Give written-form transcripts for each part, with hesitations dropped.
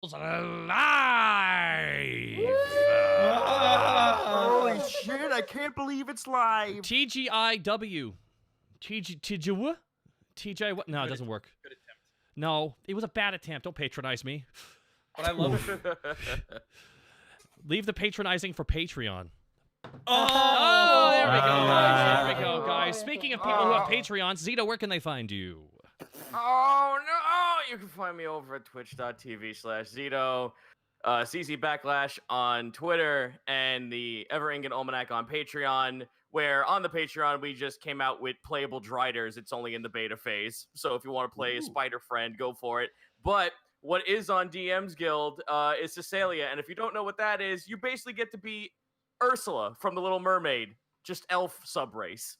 Live! Holy shit, I can't believe it's live. TGIW. TGW? TJ what? No, it doesn't work. Good attempt. No, it was a bad attempt. Don't patronize me. But I love it. Leave the patronizing for Patreon. Oh, there we go, guys. There we Oh. go, guys. Speaking of people who have Patreons, Zito, where can they find you? Oh no! You can find me over at twitch.tv/Zito, CC Backlash on Twitter, and the Ever Ingen Almanac on Patreon. Where on the Patreon we just came out with playable Driders. It's only in the beta phase, so if you want to play a Spider Friend, go for it. But what is on DM's Guild is Cecilia, and if you don't know what that is, you basically get to be Ursula from The Little Mermaid, just elf subrace.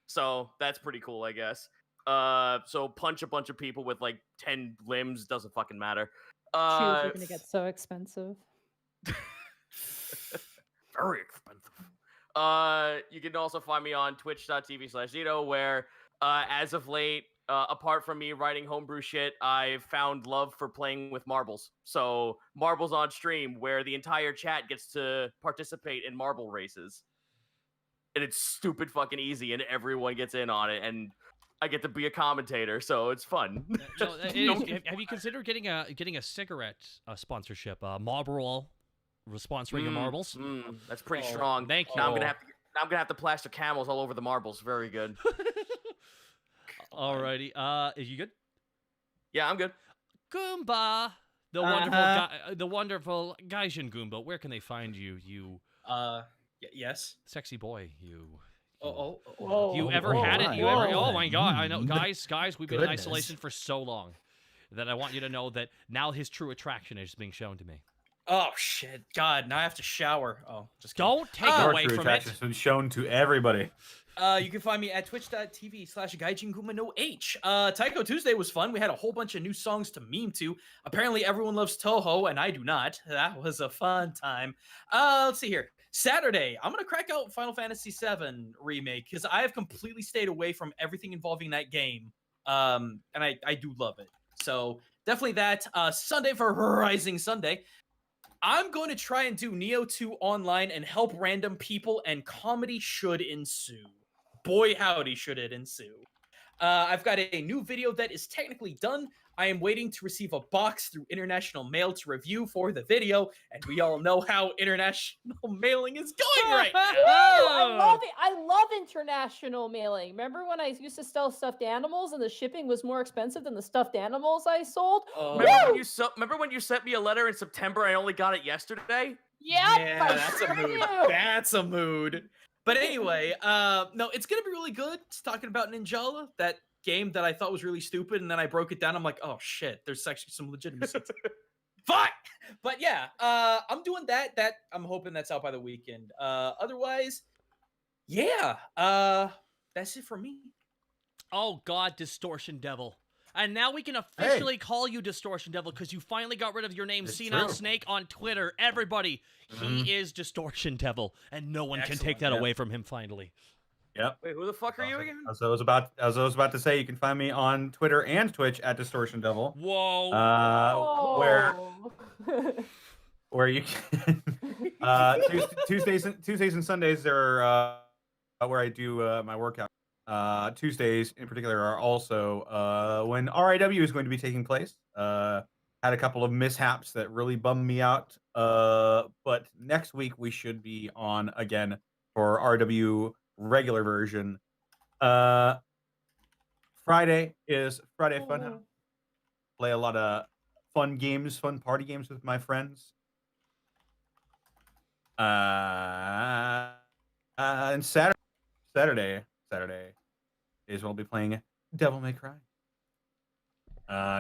So that's pretty cool, I guess. So punch a bunch of people with like 10 limbs, doesn't fucking matter. Shoes are gonna get so expensive. Very expensive. You can also find me on twitch.tv/Zito, where as of late, apart from me writing homebrew shit, I've found love for playing with marbles. So marbles on stream, where the entire chat gets to participate in marble races. And it's stupid fucking easy, and everyone gets in on it, and I get to be a commentator, so it's fun. Have you considered getting a cigarette sponsorship? Marlboro sponsoring your marbles. That's pretty strong. Thank you. Now I'm gonna have to plaster camels all over the marbles. Very good. Alrighty. Is you good? Yeah, I'm good. Goomba, the wonderful Gaijin Goomba. Where can they find you? You yes. sexy boy. You. Whoa. You ever had it? You ever? Oh my god! I know, guys. We've been in Goodness. isolation for so long that I want you to know that now his true attraction is being shown to me. Oh shit! God, now I have to shower. Oh, just kidding. Don't take Ah! away from it. Has been shown to everybody. You can find me at twitch.tv/Gaijin Goomba no H. Taiko Tuesday was fun. We had a whole bunch of new songs to meme to. Apparently, everyone loves Toho, and I do not. That was a fun time. Let's see here. Saturday, I'm gonna crack out Final Fantasy VII Remake because I have completely stayed away from everything involving that game. And I do love it. So definitely that. Sunday for Rising Sunday. I'm going to try and do Neo 2 online and help random people, and comedy should ensue. Boy, howdy, should it ensue. I've got a new video that is technically done. I am waiting to receive a box through international mail to review for the video, and we all know how international mailing is going right now. I love it. I love international mailing. Remember when I used to sell stuffed animals and the shipping was more expensive than the stuffed animals I sold? Remember when you sent me a letter in September? I only got it yesterday. Yeah, that's a mood. That's a mood. But anyway, no, it's gonna be really good. It's talking about Ninjala, that game that I thought was really stupid, and then I broke it down. I'm like, oh shit, there's actually some legitimacy. Fuck! But yeah, I'm doing that. I'm hoping that's out by the weekend. Otherwise, yeah, that's it for me. Oh god, Distortion Devil. And now we can officially call you Distortion Devil because you finally got rid of your name, It's Senile true. Snake, on Twitter. Everybody, he is Distortion Devil, and no one can take that Excellent. away from him. Finally. Yep. Wait, who the fuck are you again? As I was about to say, you can find me on Twitter and Twitch at Distortion Devil. Whoa. Where you can Tuesdays and Sundays are where I do my workout. Tuesdays in particular are also when RIW is going to be taking place. Had a couple of mishaps that really bummed me out. But next week we should be on again for RW regular version. Friday is Friday Funhouse. Play a lot of fun games, fun party games with my friends. And Saturday is when I'll be playing Devil May Cry.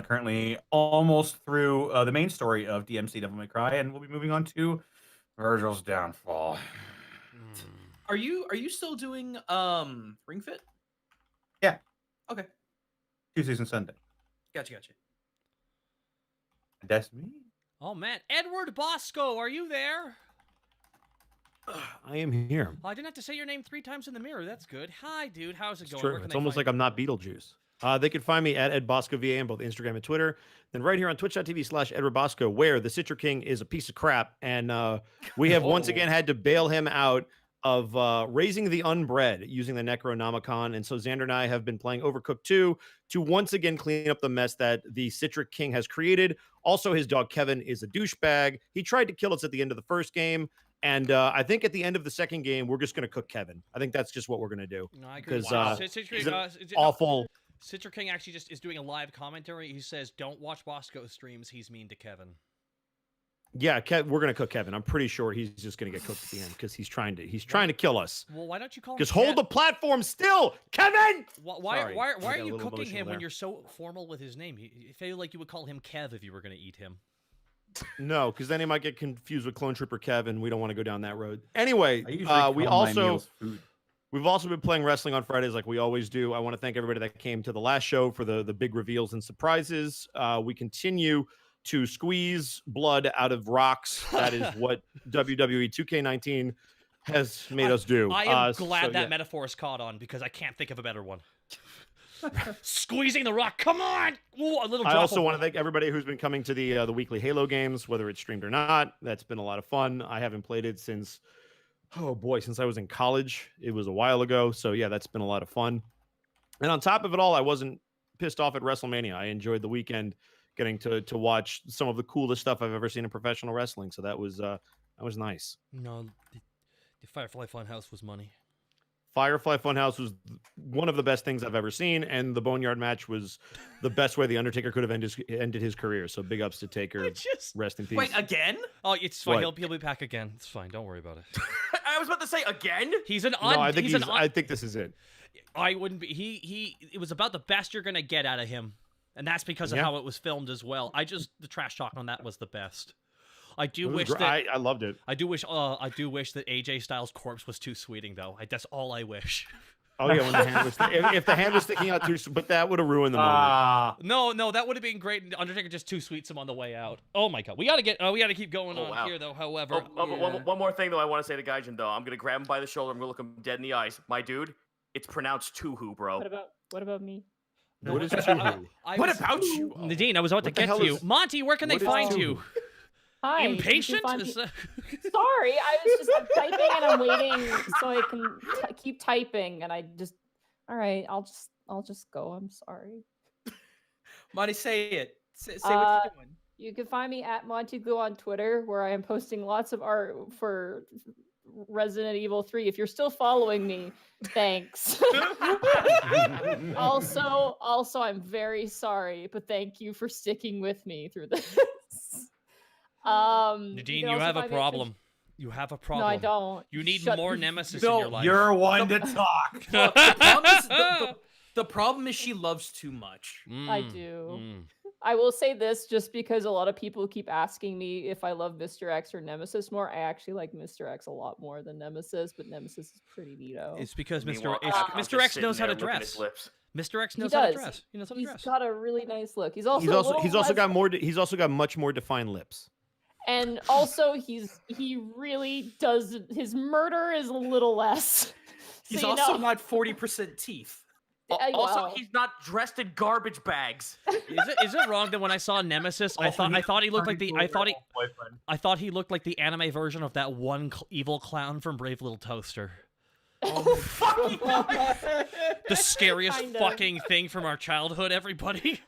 Currently almost through the main story of DMC Devil May Cry, and we'll be moving on to Virgil's Downfall. Are you still doing Ring Fit? Yeah. Okay. Tuesdays and Sundays. Gotcha. That's me. Oh man, Edward Bosco, are you there? I am here. Well, I didn't have to say your name 3 times in the mirror. That's good. Hi, dude. How's it It's going? true. Where can It's they almost find like I'm not Beetlejuice. They can find me at EdBoscoVA on both Instagram and Twitter. Then right here on twitch.tv/EdwardBosco, where the Citra King is a piece of crap. And we have once again had to bail him out of raising the unbred using the Necronomicon. And so Xander and I have been playing Overcooked 2 to once again clean up the mess that the Citra King has created. Also, his dog Kevin is a douchebag. He tried to kill us at the end of the first game. And I think at the end of the second game, we're just going to cook Kevin. I think that's just what we're going to do. No, I agree. Because He's awful. Citra King actually just is doing a live commentary. He says, "Don't watch Bosco streams. He's mean to Kevin." Yeah, we're going to cook Kevin. I'm pretty sure he's just going to get cooked at the end because he's trying to kill us. Well, why don't you call him? Just hold the platform still, Kevin. Why Sorry, are I got a you little cooking him emotional when there. you're so formal with his name? I feel like you would call him Kev if you were going to eat him. No, because then he might get confused with Clone Trooper Kev, and we don't want to go down that road. Anyway, I usually call we my also meals food. we've also been playing wrestling on Fridays like we always do. I want to thank everybody that came to the last show for the big reveals and surprises. We continue to squeeze blood out of rocks. That is what WWE 2K19 has made us do. I am glad so, that yeah. metaphor is caught on because I can't think of a better one. Squeezing the rock. Come on. Ooh, a little. I drop also of- want to thank everybody who's been coming to the weekly Halo games, whether it's streamed or not. That's been a lot of fun. I haven't played it since, since I was in college. It was a while ago. So yeah, that's been a lot of fun. And on top of it all, I wasn't pissed off at WrestleMania. I enjoyed the weekend getting to watch some of the coolest stuff I've ever seen in professional wrestling. So that was nice. No, the Firefly Funhouse was money. Firefly Funhouse was one of the best things I've ever seen, and the Boneyard match was the best way the Undertaker could have ended his career. So big ups to Taker. Rest in peace. Wait, again? Oh, it's fine. What? He'll be back again. It's fine. Don't worry about it. I was about to say again. He's an no, odd. I think he's an odd. I think this is it. I wouldn't be. It was about the best you're gonna get out of him, and that's because of Yeah. how it was filmed as well. The trash talk on that was the best. I do It was wish gr- that. I loved it. I do wish that AJ Styles' corpse was too sweeting though. That's all I wish. Oh yeah, when the hand was if the hand was sticking out too, but that would have ruined the moment. No, that would have been great. Undertaker just too sweets him on the way out. Oh my god, we gotta keep going on wow. here though. However, One more thing though, I want to say to Gaijin though. I'm gonna grab him by the shoulder. I'm gonna look him dead in the eyes. My dude, it's pronounced Tuhu, bro. What about me? What is Tuhu? What about you? Nadine? I was about to What the get hell to you. is- Monty, where can they what is find Tuhu? you? Hi. you can Impatient? find me- Is that- Sorry, I was just typing and I'm waiting so I can keep typing, and I just. All right, I'll just go. I'm sorry. Monty, say it. Say what you're doing. You can find me at Monty Glue on Twitter, where I am posting lots of art for Resident Evil 3. If you're still following me, thanks. also, I'm very sorry, but thank you for sticking with me through this. Nadine, you also have a find me at Twitch- problem. You have a problem. No, I don't. You need Shut- more nemesis No, in your life. You're one to talk. Look, the problem is she loves too much. I do. I will say this just because a lot of people keep asking me if I love Mr. X or Nemesis more. I actually like Mr. X a lot more than Nemesis, but Nemesis is pretty neato. It's because Meanwhile, Mr. I'm Mr. just X sitting knows how to there looking at dress. his lips. Mr. X He knows how to does. dress. He knows how to He's dress. got a really nice look. He's also He's a also little got less- more. He's also got much more defined lips. And also, he really does. His murder is a little less. He's So, you also know- not 40% teeth. Also, well. he's not dressed in garbage bags. Is it wrong that when I saw Nemesis, I thought he looked like the I thought he looked like the anime version of that one evil clown from Brave Little Toaster. The scariest Kind of. fucking thing from our childhood, everybody.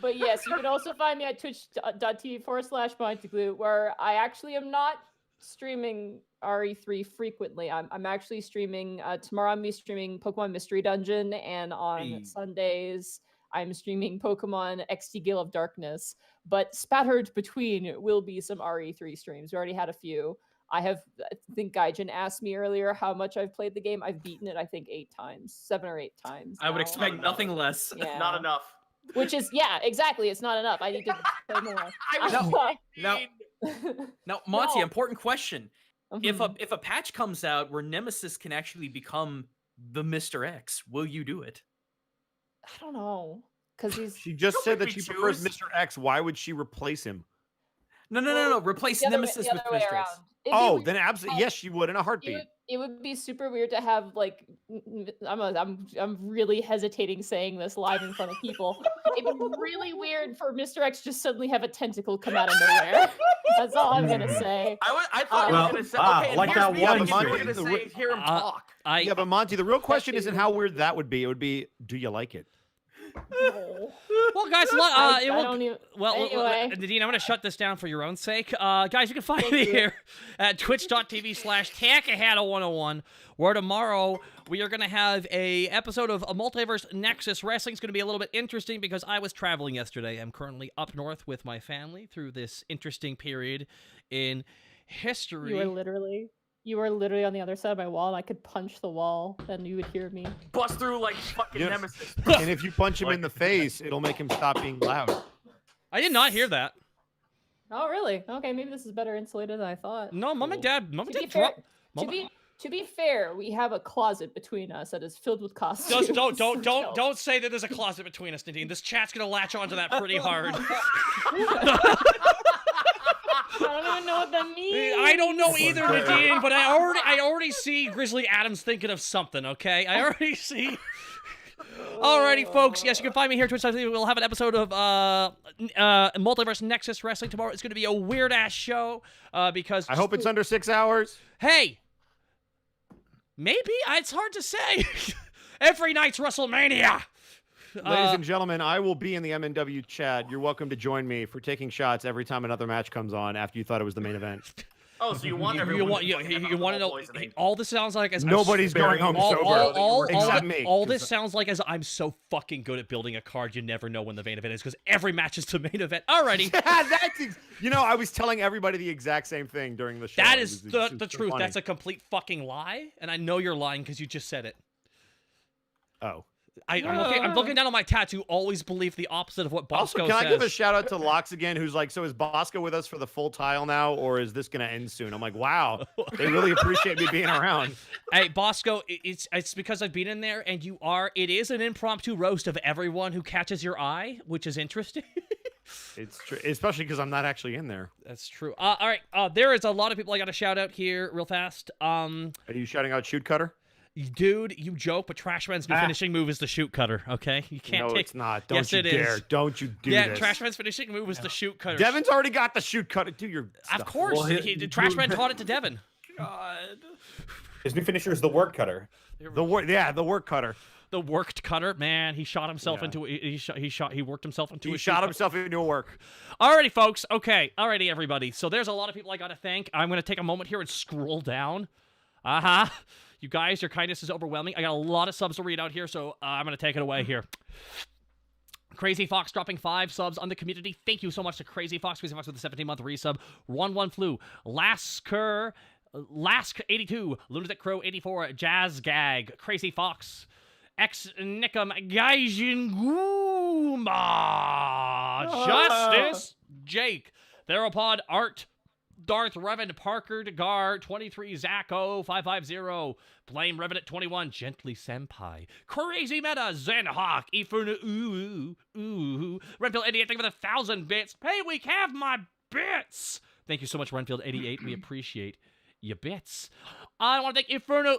But yes, you can also find me at twitch.tv/MontyGlue, where I actually am not streaming RE3 frequently. I'm actually streaming tomorrow. I'm gonna be streaming Pokemon Mystery Dungeon, and on Sundays I'm streaming Pokemon XD Gale of Darkness. But spattered between will be some RE3 streams. We already had a few. I think Gaijin asked me earlier how much I've played the game. I've beaten it, I think, 7 or 8 times. I would now. expect nothing less. Yeah. Not enough. Which is, yeah, exactly. It's not enough. I need to play more. Now, Monty, No. important question. If Mhm. a patch comes out where Nemesis can actually become the Mr. X, will you do it? I don't know, because he's She just Don't said make that me she prefers choose. Mr. X. Why would she replace him? No. Replace the other way- Nemesis the with other way Mr. X. around. If Oh, you- then absolutely, yes, she would in a heartbeat. It would be super weird to have like I'm really hesitating saying this live in front of people. It'd be really weird for Mr. X just suddenly have a tentacle come out of nowhere. That's all I'm gonna say. I thought you were gonna say okay. And like here's that the one other thing you were stream. gonna say. Hear him talk. Yeah, but Monty, the real question isn't you. how weird that would be. It would be, do you like it? Oh. Well, guys, I don't even. Anyway. Nadine, I'm going to shut this down for your own sake. Guys, you can find Thank me you. here at twitch.tv/Takahata101, where tomorrow we are going to have a episode of a Multiverse Nexus Wrestling. It's going to be a little bit interesting because I was traveling yesterday. I'm currently up north with my family through this interesting period in history. You were literally on the other side of my wall, and I could punch the wall, and you would hear me. Bust through like fucking Yes. Nemesis. And if you punch him in the face, it'll make him stop being loud. I did not hear that. Oh, really? Okay, maybe this is better insulated than I thought. No, Mom and Dad To be drop. fair, to be fair, we have a closet between us that is filled with costumes. Just don't say that there's a closet between us, Nadine. This chat's gonna latch onto that pretty hard. I don't even know what that means. I don't know either, Nadine, but I already see Grizzly Adams thinking of something, okay? I already see. Alrighty, folks. Yes, you can find me here at Twitch. We'll have an episode of Multiverse Nexus Wrestling tomorrow. It's going to be a weird-ass show because... I hope it's under 6 hours. Hey! Maybe? It's hard to say. Every night's WrestleMania! Ladies and gentlemen, I will be in the MNW chat. You're welcome to join me for taking shots every time another match comes on after you thought it was the main event. Oh, so you want You everyone want to know? All this sounds like as Nobody's going home sober. Except me. All this sounds like as I'm so fucking good at building a card. You never know when the main event is because every match is the main event. Alrighty. Yeah, I was telling everybody the exact same thing during the show. That is the so truth. funny. That's a complete fucking lie, and I know you're lying because you just said it. Oh. I'm looking down on my tattoo. Always believe the opposite of what Bosco Also, can says. I give a shout out to Lox again, who's like, so is Bosco with us for the full tile now, or is this gonna end soon? I'm like, wow, they really appreciate me being around. Hey, Bosco, it's because I've been in there, and it is an impromptu roast of everyone who catches your eye, which is interesting. It's true, especially because I'm not actually in there. That's true. All right, there is a lot of people I got to shout out here real fast. Are you shouting out Shoot Cutter? Dude, you joke, but Trashman's new finishing move is the shoot cutter, okay? You can't No, take... it's not. Don't Yes, you it dare. is. Don't you do Yeah, this. Trashman's finishing move is the shoot cutter. Devin's already got the Shoot Cutter. Do your stuff. Of course. Well, Trashman taught it to Devin. God. His new finisher is the work cutter. The work cutter. The worked cutter, man, he shot himself Yeah. into he worked himself into He a shot shoot himself into a work. Alrighty, folks. Okay. Alrighty, everybody. So there's a lot of people I got to thank. I'm going to take a moment here and scroll down. You guys, your kindness is overwhelming. I got a lot of subs to read out here, so I'm going to take it away here. Crazy Fox dropping 5 subs on the community. Thank you so much to Crazy Fox. Crazy Fox with a 17-month resub. One Flu. Lask82. Lunatic Crow 84. Jazz Gag. Crazy Fox. X Nickum. Gaijin Goomba. Justice. Jake. Theropod Art. Darth Revan Parker Degar 23 Zacho 550 Blame Revenant 21 Gently Senpai Crazy Meta Zen Hawk Ifuna Renfield 88 thank you for the 1,000 bits. Hey, we have my bits. Thank you so much, Renfield 88. We appreciate your bits. I want to thank Inferno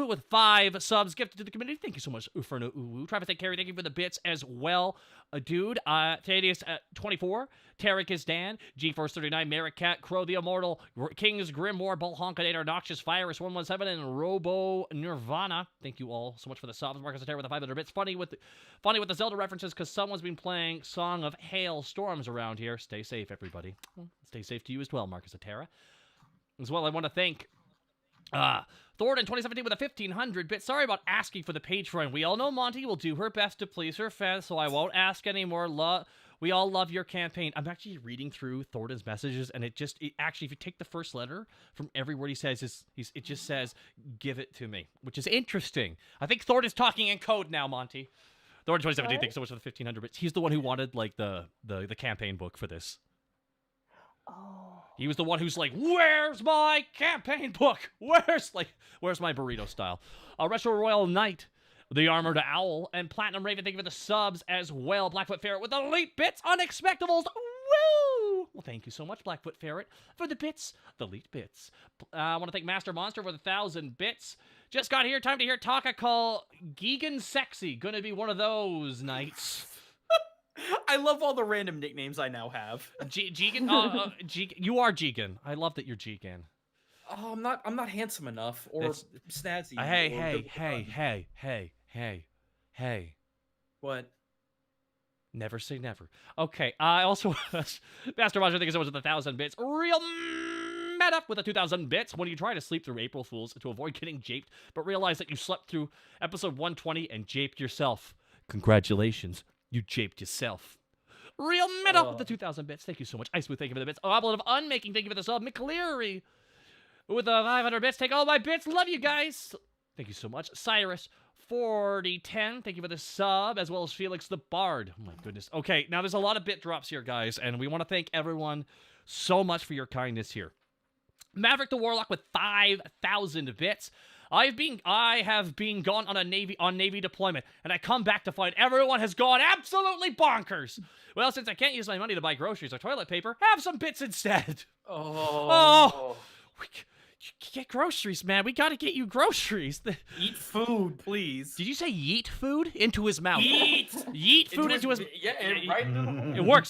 with 5 subs gifted to the community. Thank you so much, Inferno Travis and Carrie, thank you for the bits as well. Dude, Thaddeus 24, Tarek is Dan, G-Force 39, Merrick Cat, Crow the Immortal, Kings Grimoire, Bull Honkinator, Noxious Virus 117, and Robo Nirvana. Thank you all so much for the subs. Marcus Terra with the 500 bits. Funny with the Zelda references because someone's been playing Song of Hail Storms around here. Stay safe, everybody. Stay safe to you as well, Marcus Terra. As well, I want to thank Thornton 2017 with a 1,500 bits. Sorry about asking for the Patreon. We all know Monty will do her best to please her fans, so I won't ask anymore. We all love your campaign. I'm actually reading through Thornton's messages, and it actually, if you take the first letter from every word he says, it just says, give it to me, which is interesting. I think Thornton's talking in code now, Monty. Thornton 2017, thanks so much for the 1,500 bits. He's the one who wanted, like, the campaign book for this. Oh. He was the one who's like, where's my campaign book? Where's my burrito style? Retro Royal Knight, the Armored Owl, and Platinum Raven, thank you for the subs as well. Blackfoot Ferret with elite bits. Unexpectables. Woo! Well, thank you so much, Blackfoot Ferret, for the bits, the elite bits. I want to thank Master Monster for the 1,000 bits. Just got here, time to hear Taka call Gigan Sexy. Gonna be one of those nights. I love all the random nicknames I now have. Gigan, you are Gigan. I love that you're Gigan. Oh, I'm not handsome enough or snazzy. Hey. What? Never say never. Okay, I also Master Roger, thank you so much for the 1,000 bits. Real meta with the 2,000 bits. When you try to sleep through April Fools to avoid getting japed, but realize that you slept through episode 120 and japed yourself. Congratulations, you japed yourself. Real meta with the 2,000 bits. Thank you so much. Icewood, thank you for the bits. Oblet of Unmaking, thank you for the sub. McCleary with the 500 bits. Take all my bits. Love you guys. Thank you so much. Cyrus 4010, thank you for the sub, as well as Felix the Bard. Oh my goodness. Okay, now there's a lot of bit drops here, guys, and we want to thank everyone so much for your kindness here. Maverick the Warlock with 5,000 bits. I have been gone on a Navy deployment, and I come back to find everyone has gone absolutely bonkers. Well, since I can't use my money to buy groceries or toilet paper, have some bits instead. You get groceries, man. We gotta get you groceries. Eat food, please. Did you say yeet food into his mouth? Yeet food into his... Yeah, right into the... It works.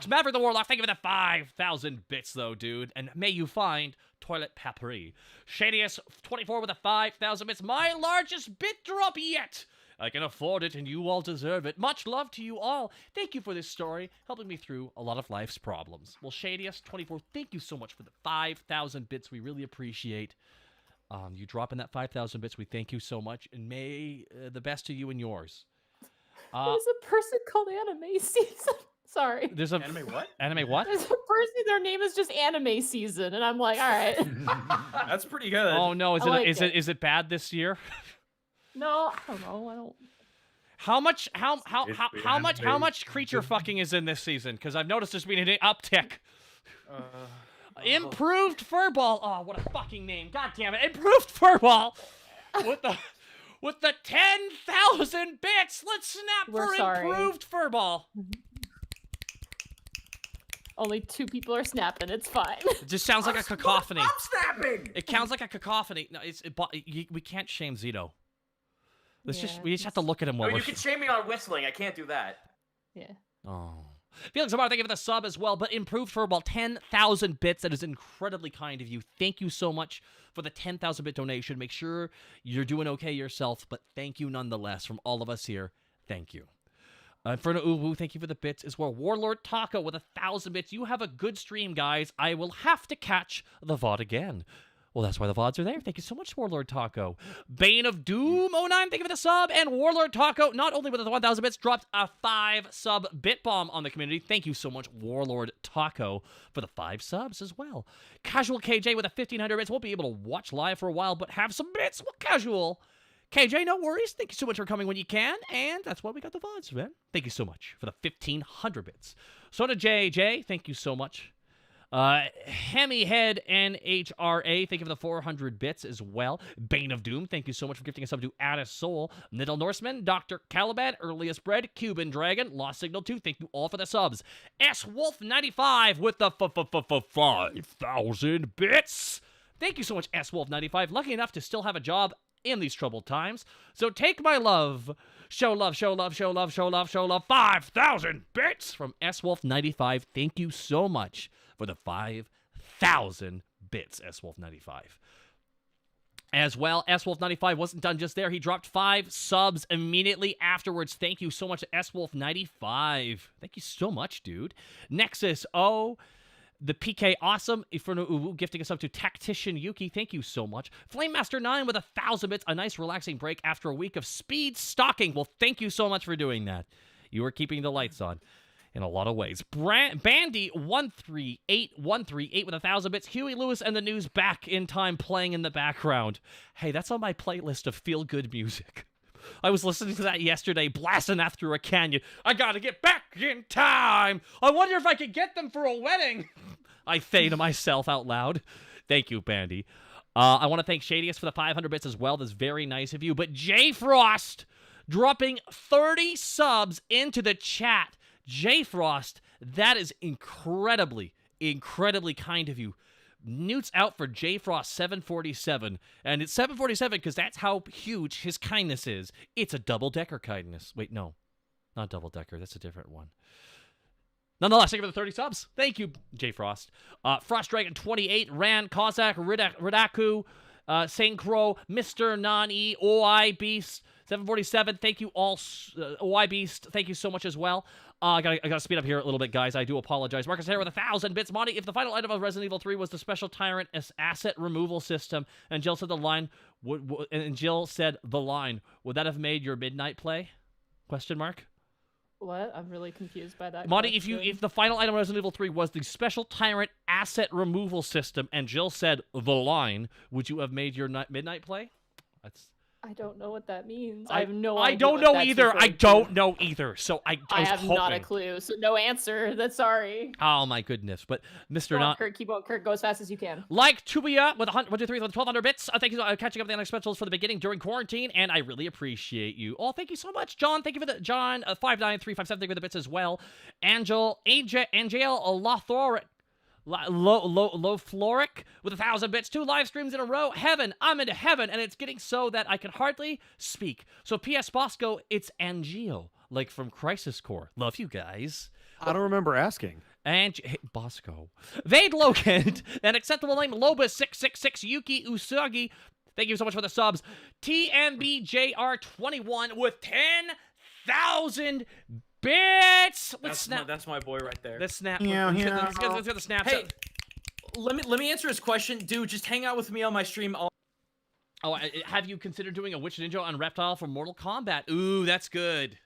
Maverick the Warlock, thank you for the 5,000 bits, though, dude. And may you find toilet papery. Shadius24 with the 5,000 bits. My largest bit drop yet. I can afford it, and you all deserve it. Much love to you all. Thank you for this story, helping me through a lot of life's problems. Well, Shadius24, thank you so much for the 5,000 bits. We really appreciate you dropping that 5,000 bits. We thank you so much, and may the best to you and yours. There's a person called Anime Season. Sorry. There's a Anime what? Anime what? There's a person, their name is just Anime Season, and I'm like, all right. That's pretty good. Oh no, is it bad this year? No, I don't know. I don't. How much creature fucking is in this season? Because I've noticed there's been an uptick. Improved Furball. Oh, what a fucking name! God damn it! Improved Furball with the 10,000 bits. Let's snap We're for sorry. Improved Furball. Only 2 people are snapping. It's fine. It just sounds like a cacophony. I'm snapping! It sounds like a cacophony. No, we can't shame Zito. We just have to look at him while Oh, we're... you can shame me on whistling. I can't do that. Yeah. Oh. Felix Amar, thank you for the sub as well, but improved for about 10,000 bits. That is incredibly kind of you. Thank you so much for the 10,000 bit donation. Make sure you're doing okay yourself, but thank you nonetheless from all of us here. Thank you. Inferno Uwu, thank you for the bits as well. Warlord Taco with 1,000 bits. You have a good stream, guys. I will have to catch the VOD again. Well, that's why the VODs are there. Thank you so much, Warlord Taco. Bane of Doom 09, thank you for the sub. And Warlord Taco, not only with the 1,000 bits, dropped a 5-sub bit bomb on the community. Thank you so much, Warlord Taco, for the 5 subs as well. Casual KJ with a 1,500 bits. Won't be able to watch live for a while, but have some bits. Well, Casual KJ, no worries. Thank you so much for coming when you can. And that's why we got the VODs, man. Thank you so much for the 1,500 bits. Soda JJ, thank you so much. Hemihead NHRA, thank you for the 400 bits as well. Bane of Doom, thank you so much for gifting us up to Addis Soul. Niddle Norseman, Dr. Caliban, Earliest Bread, Cuban Dragon, Lost Signal 2, thank you all for the subs. S-Wolf95 with the 5,000 bits. Thank you so much, S-Wolf95. Lucky enough to still have a job in these troubled times. So take my love. Show love, show love, show love, show love, show love. 5,000 bits from S-Wolf95. Thank you so much for the 5,000 bits, S-Wolf95. As well, S-Wolf95 wasn't done just there. He dropped 5 subs immediately afterwards. Thank you so much, S-Wolf95. Thank you so much, dude. Nexus O, the PK Awesome, Inferno Uwu gifting us up to Tactician Yuki. Thank you so much. Flame Master 9 with 1,000 bits. A nice relaxing break after a week of speed stalking. Well, thank you so much for doing that. You are keeping the lights on in a lot of ways. Bandy 138 with 1,000 bits. Huey Lewis and the News back in time playing in the background. Hey, that's on my playlist of feel-good music. I was listening to that yesterday, blasting that through a canyon. I gotta get back in time. I wonder if I could get them for a wedding. I say to myself out loud. Thank you, Bandy. I want to thank Shadius for the 500 bits as well. That's very nice of you. But J Frost dropping 30 subs into the chat. J Frost, That is incredibly kind of you. Newt's out for JFrost 747, and it's 747 because that's how huge his kindness is. It's a double-decker kindness. Wait, no, not double-decker. That's a different one. Nonetheless, thank you for the 30 subs. Thank you, J Frost. Frost Dragon 28, Ran, Kozak, Ridaku, Saint Crow, Mr. Nani, OI Beast 747. Thank you all, OI Beast. Thank you so much as well. I gotta speed up here a little bit, guys. I do apologize. Marcus Harris with 1,000 bits. Monty, if the final item of Resident Evil 3 was the special tyrant asset removal system, and Jill said the line, would that have made your midnight play? Question mark. What? I'm really confused by that. Monty, question. if the final item of Resident Evil 3 was the special tyrant asset removal system, and Jill said the line, would you have made your midnight play? I don't know what that means. I have no idea. I don't know either. I don't know either. So I have not a clue. So no answer. That's sorry. Oh my goodness. But Mr. Not Kurt, keep on. Kurt, go as fast as you can. Like Tubia with 1,200 bits. Thank you for catching up the Unexpectables for the beginning during quarantine, and I really appreciate you. Oh, thank you so much, John. Thank you for the John 59357. Thank you for the bits as well. Angel Lothor. Low Floric with 1,000 bits, 2 live streams in a row. Heaven, I'm into heaven, and it's getting so that I can hardly speak. So P.S. Bosco, it's Angio, like from Crisis Core. Love you guys. I don't remember asking. And hey, Bosco. Vade Logan, an acceptable name, Lobus666, Yuki Usagi. Thank you so much for the subs. TMBJR21 with 10,000 bits. That's my boy right there. Let's snap. Yeah. Let's get the snaps. Hey, let me answer his question, dude. Just hang out with me on my stream. Have you considered doing a Witch Ninja on Reptile for Mortal Kombat? Ooh, that's good.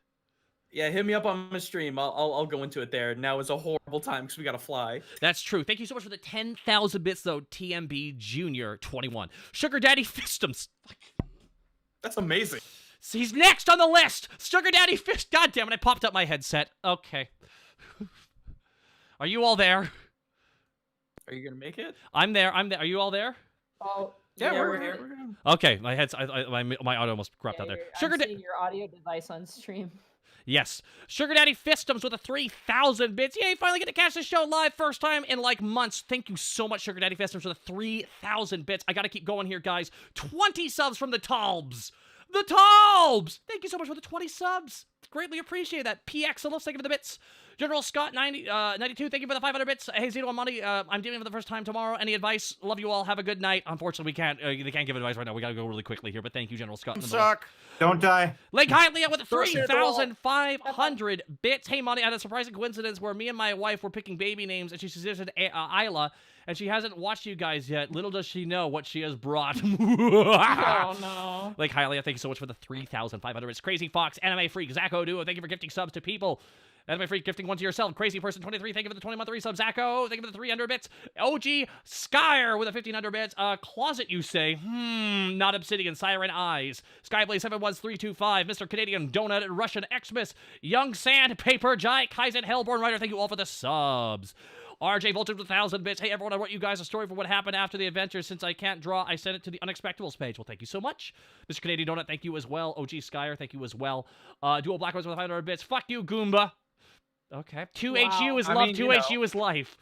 Yeah, hit me up on my stream. I'll go into it there. Now is a horrible time because we gotta fly. That's true. Thank you so much for the 10,000 bits, though. TMB Junior 21. Sugar Daddy Fistums. That's amazing. So he's next on the list. Sugar Daddy Fist. God damn it! I popped up my headset. Okay. Are you all there? Are you gonna make it? I'm there. Are you all there? Oh, Yeah, we're here. here. Okay, my my audio almost crapped out there. I'm seeing your audio device on stream. Yes. Sugar Daddy Fistums with a 3,000 bits. Yay, finally get to catch the show live. First time in like months. Thank you so much, Sugar Daddy Fistums, for the 3,000 bits. I gotta keep going here, guys. 20 subs from the Talbs. The Talbs! Thank you so much for the 20 subs. Greatly appreciate that. PX, thank you for the bits. General Scott 92, thank you for the 500 bits. Hey, Zito and Monty, I'm dealing for the first time tomorrow. Any advice? Love you all. Have a good night. Unfortunately, they can't give advice right now. We gotta go really quickly here, but thank you, General Scott. You suck. Don't die. Lake Hylia with 3,500 bits. Hey, Monty, I had a surprising coincidence where me and my wife were picking baby names, and she suggested Isla, and she hasn't watched you guys yet. Little does she know what she has brought. Oh, no. Lake Hylia, thank you so much for the 3,500 bits. Crazy Fox, Anime Freak, Zacho Duo, thank you for gifting subs to people. Anime Freak gifting one to yourself. Crazy Person 23, thank you for the 20-month resub. Zacho, thank you for the 300 bits. OG Skyer with a 1,500 bits. Closet, you say? Not Obsidian. Siren Eyes. Skyblaze 71325. Mr. Canadian Donut. Russian Xmas. Young Sandpaper. Jai Kaizen Hellborn Rider. Thank you all for the subs. RJ Voltage with 1,000 bits. Hey, everyone, I wrote you guys a story for what happened after the adventure. Since I can't draw, I sent it to the Unexpectables page. Well, thank you so much. Mr. Canadian Donut, thank you as well. OG Skyer, thank you as well. Dual Black Rose with 500 bits. Fuck you, Goomba. Okay. 2HU is love, 2HU is life.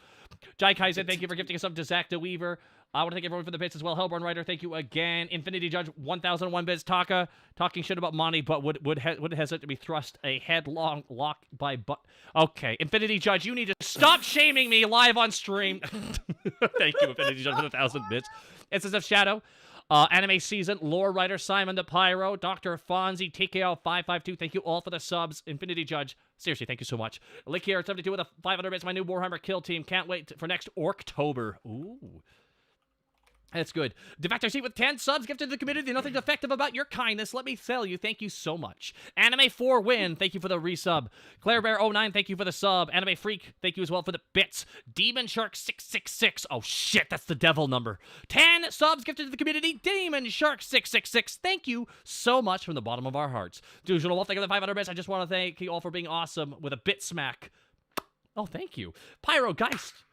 Jai Kaizen, thank you for gifting us up to Zach DeWeaver. I want to thank everyone for the bits as well. Hellborn Rider, thank you again. Infinity Judge, 1,001 bits. Taka, talking shit about Monty, but would hesitate to be thrust a headlong lock by butt. Okay, Infinity Judge, you need to stop shaming me live on stream. Thank you, Infinity Judge, for 1,000 bits. SSF Shadow, Anime Season, Lore Writer, Simon the Pyro, Dr. Fonzie, TKO552, thank you all for the subs. Infinity Judge, seriously, thank you so much. Lick here, 72 with a 500 bits, my new Warhammer Kill Team. Can't wait for next Orktober. Ooh. That's good. Defector Seat with 10 subs gifted to the community. Nothing defective about your kindness. Let me tell you. Thank you so much. Anime 4 Win. Thank you for the resub. Claire Bear 09. Thank you for the sub. Anime Freak. Thank you as well for the bits. Demon Shark 666. Oh shit, that's the devil number. 10 subs gifted to the community. Demon Shark 666. Thank you so much from the bottom of our hearts. Dual Wolf, thank you for the 500 bits. I just want to thank you all for being awesome with a bit smack. Oh, thank you. Pyro Geist.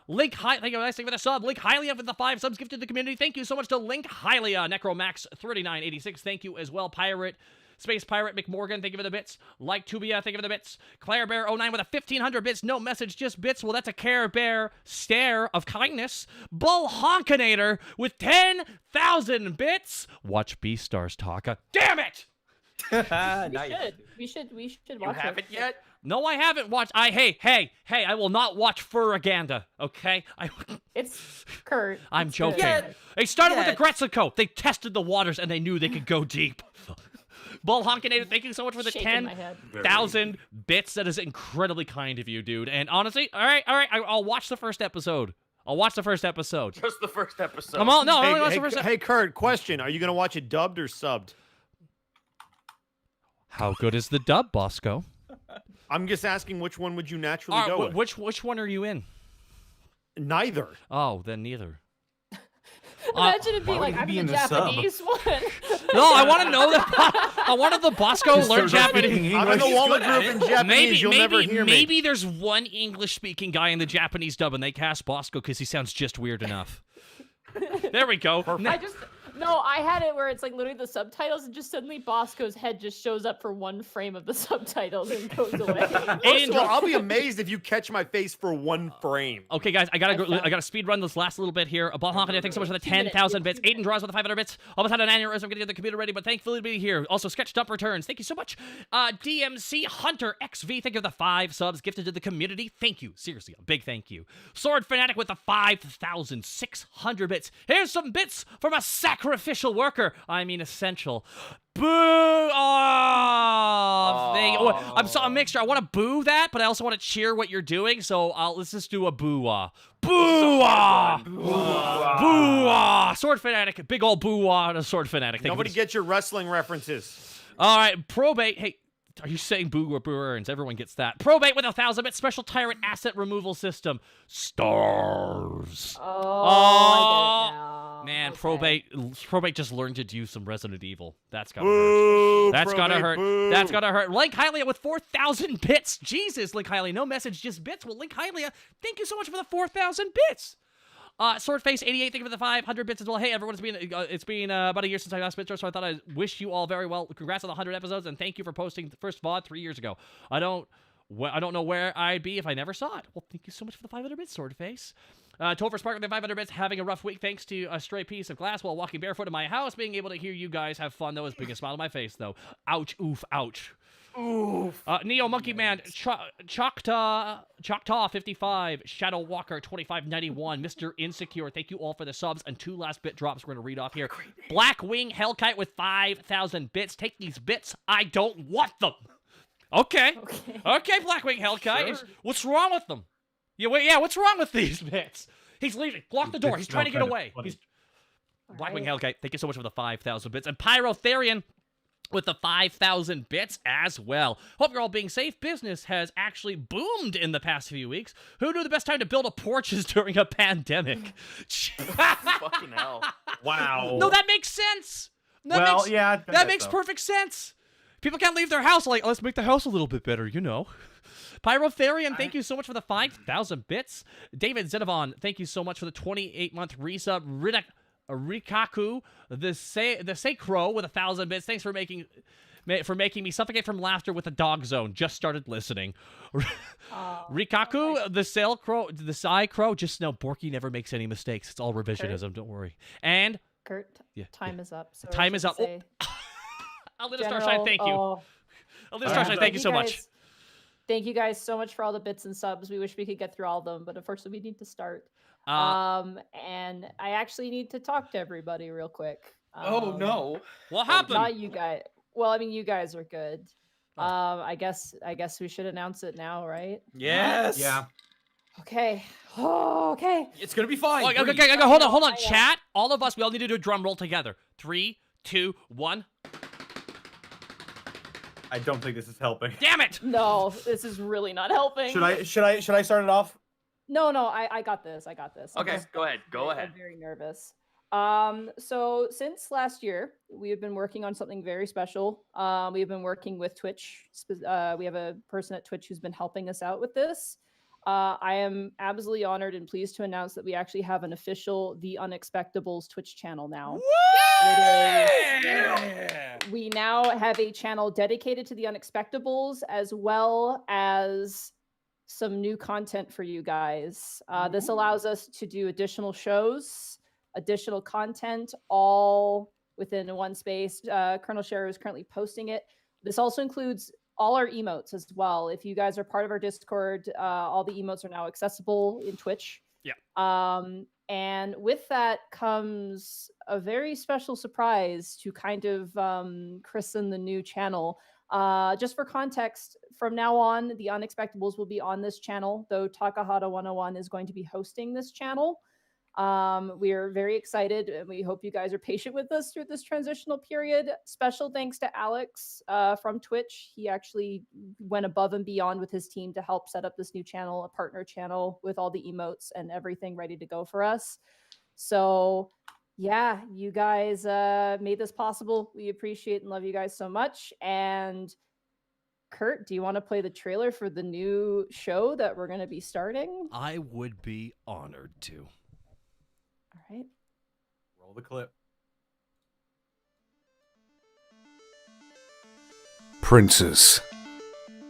Link High, thank you guys, thank you for the sub. Link Hylia for the 5 subs gifted to the community. Thank you so much to Link Hylia. Necromax 3986, thank you as well. Pirate Space Pirate McMorgan, thank you for the bits. Like Tubia, thank you for the bits. Claire Bear 09 with a 1,500 bits. No message, just bits. Well, that's a Care Bear stare of kindness. Bull Honkinator with 10,000 bits. Watch Beastars talk. Damn it! We should You watch haven't it. yet? No, I haven't watched. Hey! I will not watch Furaganda. Okay, It's Kurt. I'm It's good. joking. Yeah. They started with Yeah. the Gretzko. They tested the waters and they knew they could go deep. Bull Honkinator, thank you so much for the Shaking my head. 10,000 bits. That is incredibly kind of you, dude. And honestly, all right, I'll watch the first episode. Just the first episode. Come on, no, Hey, no, watch hey, the first hey, Kurt, question. Are you going to watch it dubbed or subbed? How good is the dub, Bosco? I'm just asking which one would you naturally All go right, with? which one are you in? Neither. Oh, then neither. Imagine it being why like, would he I'm be in in the the sub? Japanese one. No, I want to know that. I wanted the Bosco Just learn starts Japanese. speaking I'm in English. the He's Walnut good at group in it. Japanese. You'll never hear me. Maybe there's one English-speaking guy in the Japanese dub, and they cast Bosco because he sounds just weird enough. There we go. I had it where it's like literally the subtitles and just suddenly Bosco's head just shows up for one frame of the subtitles and goes away. First of all, I'll be amazed if you catch my face for one frame. Okay, guys, I found- gotta speed run this last little bit here. Ball Honkin, thanks so much for the 2 minutes, 10,000 yeah, bits. 2 Aiden minutes. draws with the 500 bits. Almost had an aneurysm. I'm gonna get the computer ready, but thankfully to be here. Also, Sketch Dump returns. Thank you so much. DMC Hunter XV, thank you for the 5 subs gifted to the community. Thank you. Seriously, a big thank you. Sword Fanatic with the 5,600 bits. Here's some bits from a sacrificial worker. I mean, essential. Boo! Oh, I'm so a mixture. I want to boo that, but I also want to cheer what you're doing. So let's just do a boo-ah. Boo-ah! Boo-ah! Sword Fanatic, big old boo-ah and a Sword Fanatic. Thank you for Nobody this. get your wrestling references. All right, Probate. Hey, are you saying boo or boo earns? Everyone gets that. Probate with 1,000 bit special tyrant asset removal system. Stars. Oh, I get it now. Man, Okay. Probate just learned to do some Resident Evil. That's gotta hurt. Boo, That's gotta probate, hurt. boo. That's gotta hurt. Link Hylia with 4,000 bits. Jesus, Link Hylia, no message, just bits. Well, Link Hylia, thank you so much for the 4,000 bits. Swordface 88, thank you for the 500 bits as well. Hey, everyone, it's been about a year since I last bit, so I thought I'd wish you all very well. Congrats on the 100 episodes, and thank you for posting the first VOD 3 years ago. I don't know where I'd be if I never saw it. Well, thank you so much for the 500 bits, Swordface. Topher Spark with the 500 bits, having a rough week thanks to a stray piece of glass while walking barefoot in my house. Being able to hear you guys have fun, though, is bringing a smile to my face, though. Ouch, oof, ouch. Oof. Neo Monkey Man, Choctaw 55, Shadow Walker 2591, Mr. Insecure. Thank you all for the subs and 2 last bit drops we're gonna read off here. Blackwing Hellkite with 5,000 bits. Take these bits. I don't want them. Okay, Blackwing Hellkite. Sure. What's wrong with them? Yeah, what's wrong with these bits? He's leaving. Block the door. Bits He's trying to get smell away. kinda He's All Blackwing right. Hellkite. Thank you so much for the 5,000 bits. And Pyrotherian with the 5,000 bits as well. Hope you're all being safe. Business has actually boomed in the past few weeks. Who knew the best time to build a porch is during a pandemic? Fucking hell. Wow. No, that makes sense. That that makes perfect sense. People can't leave their house. Like, let's make the house a little bit better, you know. Pyrotherian, thank you so much for the 5,000 bits. David Zenavon, thank you so much for the 28-month resub. Rikaku, the Sacro with 1,000 bits. Thanks for making me suffocate from laughter with the dog zone. Just started listening. Rikaku, the Sai Crow. Just know Borky never makes any mistakes. It's all revisionism. Don't worry. And Kurt, Yeah, time is up. So time is up. say, Alina Starshine, thank you. Alina Starshine, thank you so much. Thank you guys so much for all the bits and subs. We wish we could get through all of them, but unfortunately we need to start. And I actually need to talk to everybody real quick. Oh no. What happened? Not you guys. Well, I mean, you guys are good. I guess we should announce it now, right? Yes. Yeah. Okay. Oh, okay. It's gonna be fine. Okay, Breathe. okay, hold on. I know. Chat, all of us, we all need to do a drum roll together. 3, 2, 1. I don't think this is helping. Damn it! No, this is really not helping. Should I start it off? No, I got this. I'm Okay, just- go ahead. Go I'm ahead. very nervous. So since last year, we have been working on something very special. We have been working with Twitch. We have a person at Twitch who's been helping us out with this. I am absolutely honored and pleased to announce that we actually have an official The Unexpectables Twitch channel now. We now have a channel dedicated to The Unexpectables, as well as some new content for you guys. This allows us to do additional shows, additional content, all within one space. Colonel Share is currently posting it. This also includes all our emotes as well. If you guys are part of our Discord, all the emotes are now accessible in Twitch. Yeah. And with that comes a very special surprise to kind of christen the new channel. Just for context, from now on, the Unexpectables will be on this channel, though Takahata 101 is going to be hosting this channel. We are very excited, and we hope you guys are patient with us through this transitional period. Special thanks to Alex from Twitch. He actually went above and beyond with his team to help set up this new channel, a partner channel with all the emotes and everything ready to go for us. So yeah, you guys made this possible. We appreciate and love you guys so much. And Kurt, do you want to play the trailer for the new show that we're going to be starting? I would be honored to. All right. Roll the clip. Princes.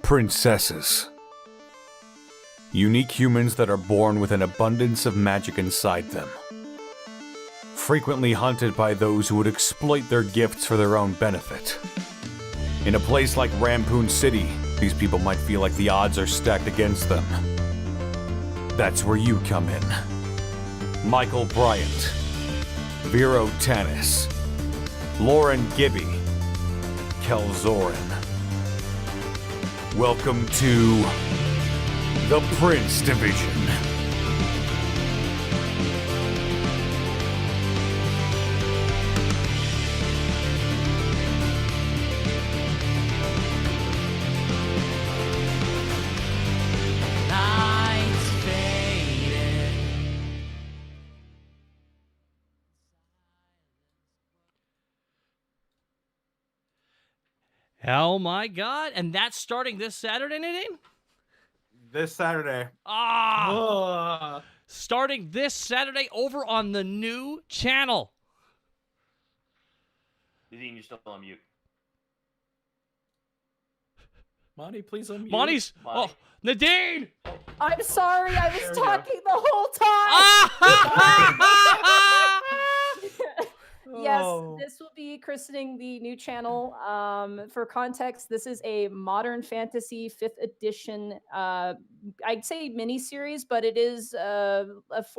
Princesses. Unique humans that are born with an abundance of magic inside them. Frequently hunted by those who would exploit their gifts for their own benefit. In a place like Rampoon City, these people might feel like the odds are stacked against them. That's where you come in. Michael Bryant, Vero Tanis, Lauren Gibby, Kel Zorin. Welcome to the Prince Division. Oh my god. And that's starting this Saturday, Nadine? This Saturday. Starting this Saturday over on the new channel. Nadine, you're still on mute. Monty, please unmute. Monty's. Monty. Oh, Nadine! I'm sorry, I was There we go. talking the whole time. Yes, Oh. this will be christening the new channel. For context, this is a modern fantasy 5th edition. I'd say mini series, but it is a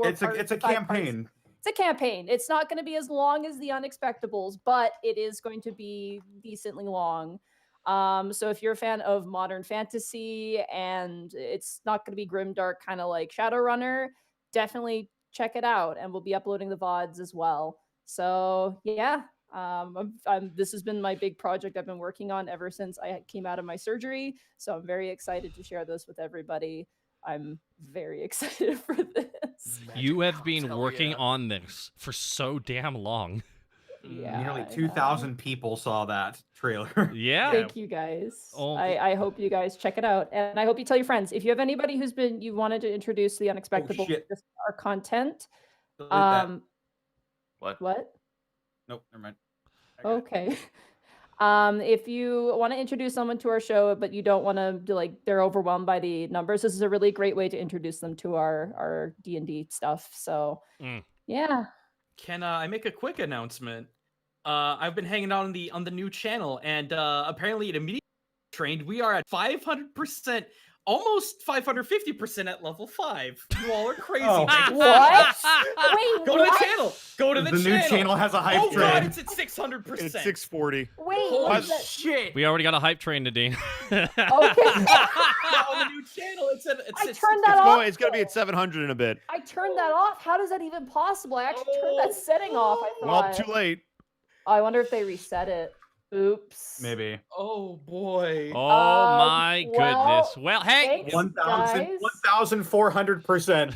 It's a campaign. It's a campaign. It's not going to be as long as the Unexpectables, but it is going to be decently long. So if you're a fan of modern fantasy and it's not going to be grimdark, kind of like Shadowrunner, definitely check it out. And we'll be uploading the VODs as well. So yeah, this has been my big project I've been working on ever since I came out of my surgery. So I'm very excited to share this with everybody. I'm very excited for this. You have been Hell working yeah. on this for so damn long. Yeah, Nearly I know. 2,000 people saw that trailer. Yeah. Thank you guys. Oh. I hope you guys check it out. And I hope you tell your friends. If you have anybody you wanted to introduce the Unexpectables, shit. just our content. Delete that. What? Nope, never mind. I got it. Okay. If you want to introduce someone to our show, but you don't want to they're overwhelmed by the numbers, this is a really great way to introduce them to our D&D stuff. So yeah. Can I make a quick announcement? I've been hanging out on the new channel, and apparently it immediately trained. We are at 500%, almost 550% at level 5. You all are crazy. Oh. What? Wait, Go to the what? channel. Go to the channel. new channel has a hype Oh train. god, it's at 600%. It's 640. Wait, Holy what is that? shit. We already got a hype train, Nadine. Okay. Yeah, on the new channel, it's I turned that It's off. going. It's gonna be at 700 in a bit. I turned that off. How does that even possible? I actually turned that setting off. I Well, thought. too late. I wonder if they reset it. Oops. Maybe. Oh boy. Oh my well, goodness. Well, hey. Thanks, 1,400%.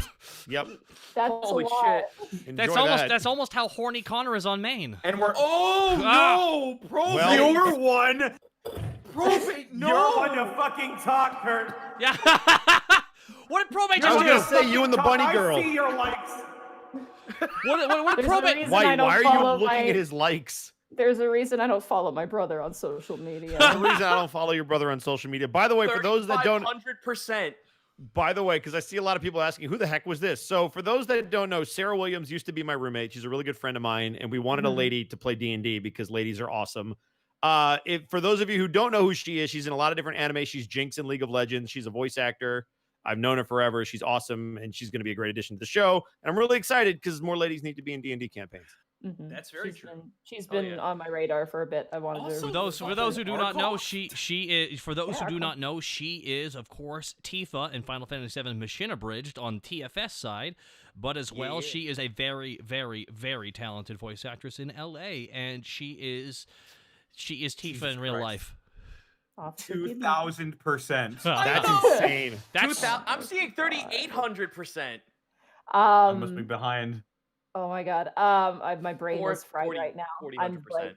Yep. That's Holy a lot. shit. Enjoy that. That's almost how horny Connor is on Maine. And we're Oh no! Probate! Well- you're one. Probate! No! You're on to fucking talk, Kurt. Yeah. What did probate I was just gonna do? say you and the bunny girl. I see your likes. What did There's a probate? reason Why I don't are you follow looking at his likes? There's a reason I don't follow my brother on social media. The reason I don't follow your brother on social media. By the way, for those that don't, 100%. by the way, because I see a lot of people asking, who the heck was this? So for those that don't know, Sarah Williams used to be my roommate. She's a really good friend of mine, and we wanted a lady to play D&D because ladies are awesome. For those of you who don't know who she is, she's in a lot of different anime. She's Jinx in League of Legends. She's a voice actor. I've known her forever. She's awesome, and she's going to be a great addition to the show. And I'm really excited because more ladies need to be in D&D campaigns. That's very true. She's been on my radar for a bit. I wanted Also, to. For those who do not know, she is of course Tifa in Final Fantasy VII Mission Abridged on TFS side, but as well she is a very, very, very talented voice actress in LA, and she is Tifa in real life. 2,000%. That's insane. I'm seeing 3,800%. I must be behind. Oh my god. My brain is fried right now. 4,000%.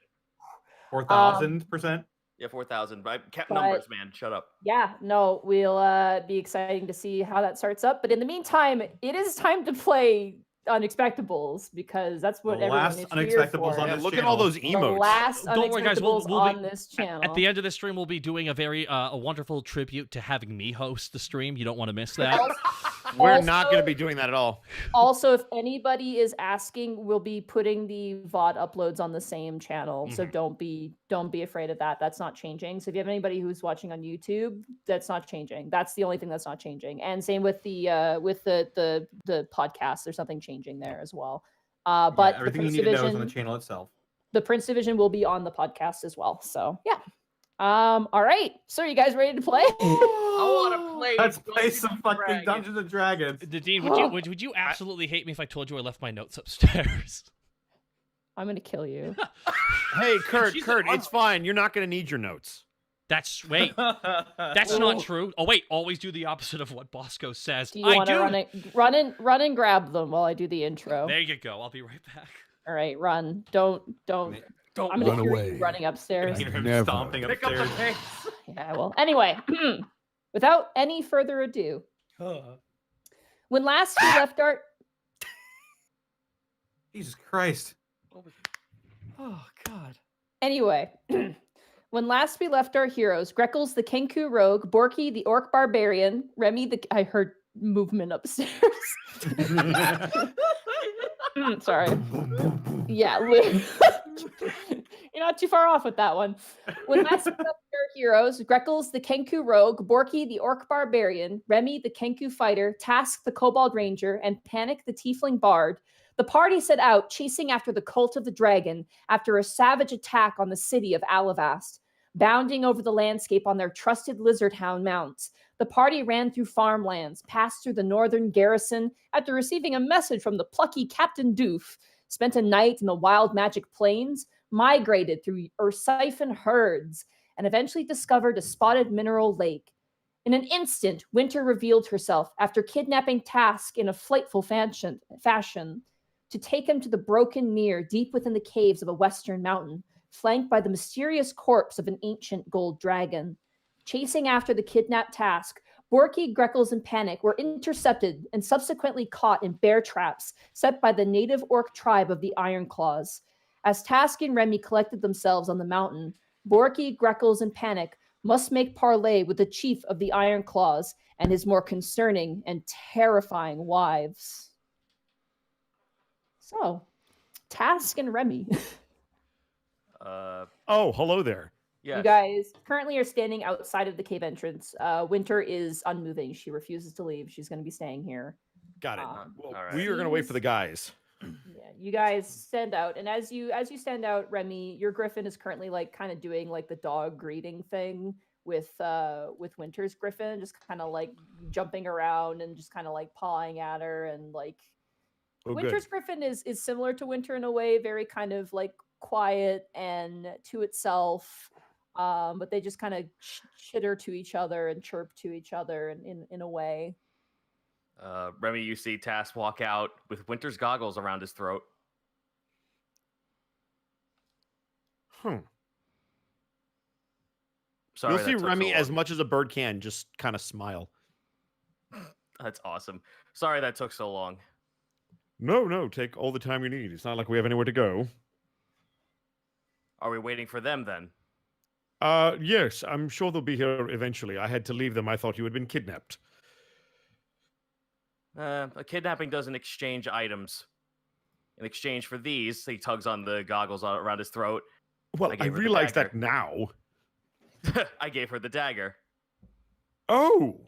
4,000%. Yeah, 4,000. Numbers, man. Shut up. Yeah, no, we'll be exciting to see how that starts up. But in the meantime, it is time to play Unexpectables because that's what The everyone last is Unexpectables here on for. this Look at all those The emotes. last Don't worry, guys. Unexpectables We'll on be, this channel. at the end of this stream, we'll be doing a very a wonderful tribute to having me host the stream. You don't want to miss that. We're not going to be doing that at all. Also, if anybody is asking, we'll be putting the VOD uploads on the same channel. So don't be afraid of that. That's not changing. So if you have anybody who's watching on YouTube, that's not changing. That's the only thing that's not changing. And same with the podcast. There's nothing changing there as well. But everything you the need Prince to know is on the Division, channel itself. the Prince Division will be on the podcast as well. So yeah. All right. So are you guys ready to play? I want to play. Let's play some fucking Dungeons and Dragons. Dean, would you absolutely hate me if I told you I left my notes upstairs? I'm gonna kill you. Hey, Kurt, She's it's fine. You're not going to need your notes. That's not true. Oh wait, always do the opposite of what Bosco says. Do you want to run and grab them while I do the intro? There you go. I'll be right back. All right, run. Don't. I'm gonna run hear away. you running upstairs. Hear him Never. stomping Pick up the upstairs. pace. Yeah. Well. Anyway, without any further ado, when last we left our Jesus Christ. Oh God. Anyway, when last we left our heroes, Greckles the Kenku rogue, Borky the orc barbarian, Remy the I heard movement upstairs. Sorry. Yeah, you're not too far off with that one. When last we left our heroes, Greckles the Kenku rogue, Borky the orc barbarian, Remy the Kenku fighter, Task the Kobold Ranger, and Panic the Tiefling bard, the party set out chasing after the cult of the dragon after a savage attack on the city of Alivast. Bounding over the landscape on their trusted lizard hound mounts, the party ran through farmlands, passed through the northern garrison after receiving a message from the plucky Captain Doof, spent a night in the wild magic plains, migrated through Ursiphon herds, and eventually discovered a spotted mineral lake. In an instant, Winter revealed herself after kidnapping Task in a flightful fashion to take him to the broken mere deep within the caves of a western mountain, flanked by the mysterious corpse of an ancient gold dragon. Chasing after the kidnapped Task, Borky, Greckles, and Panic were intercepted and subsequently caught in bear traps set by the native orc tribe of the Ironclaws. As Task and Remy collected themselves on the mountain, Borky, Greckles, and Panic must make parley with the chief of the Ironclaws and his more concerning and terrifying wives. So, Task and Remy. Oh, hello there. Yes. You guys currently are standing outside of the cave entrance. Winter is unmoving. She refuses to leave. She's going to be staying here. Got it. all right. We are going to wait for the guys. Yeah, you guys stand out, and as you stand out, Remy, your griffin is currently like kind of doing like the dog greeting thing with Winter's griffin, just kind of like jumping around and just kind of like pawing at her, and like Winter's griffin is similar to Winter in a way, very kind of like quiet and to itself, but they just kind of chitter to each other and chirp to each other in a way. Remy, you see Task walk out with Winter's goggles around his throat. Sorry, You'll see that took Remy so as long. much as a bird can, just kind of smile. That's awesome. Sorry that took so long. No, take all the time you need. It's not like we have anywhere to go. Are we waiting for them then? Yes, I'm sure they'll be here eventually. I had to leave them. I thought you had been kidnapped. A kidnapping doesn't exchange items. In exchange for these, he tugs on the goggles around his throat. Well, I gave her the realize that dagger. now. I gave her the dagger. Oh,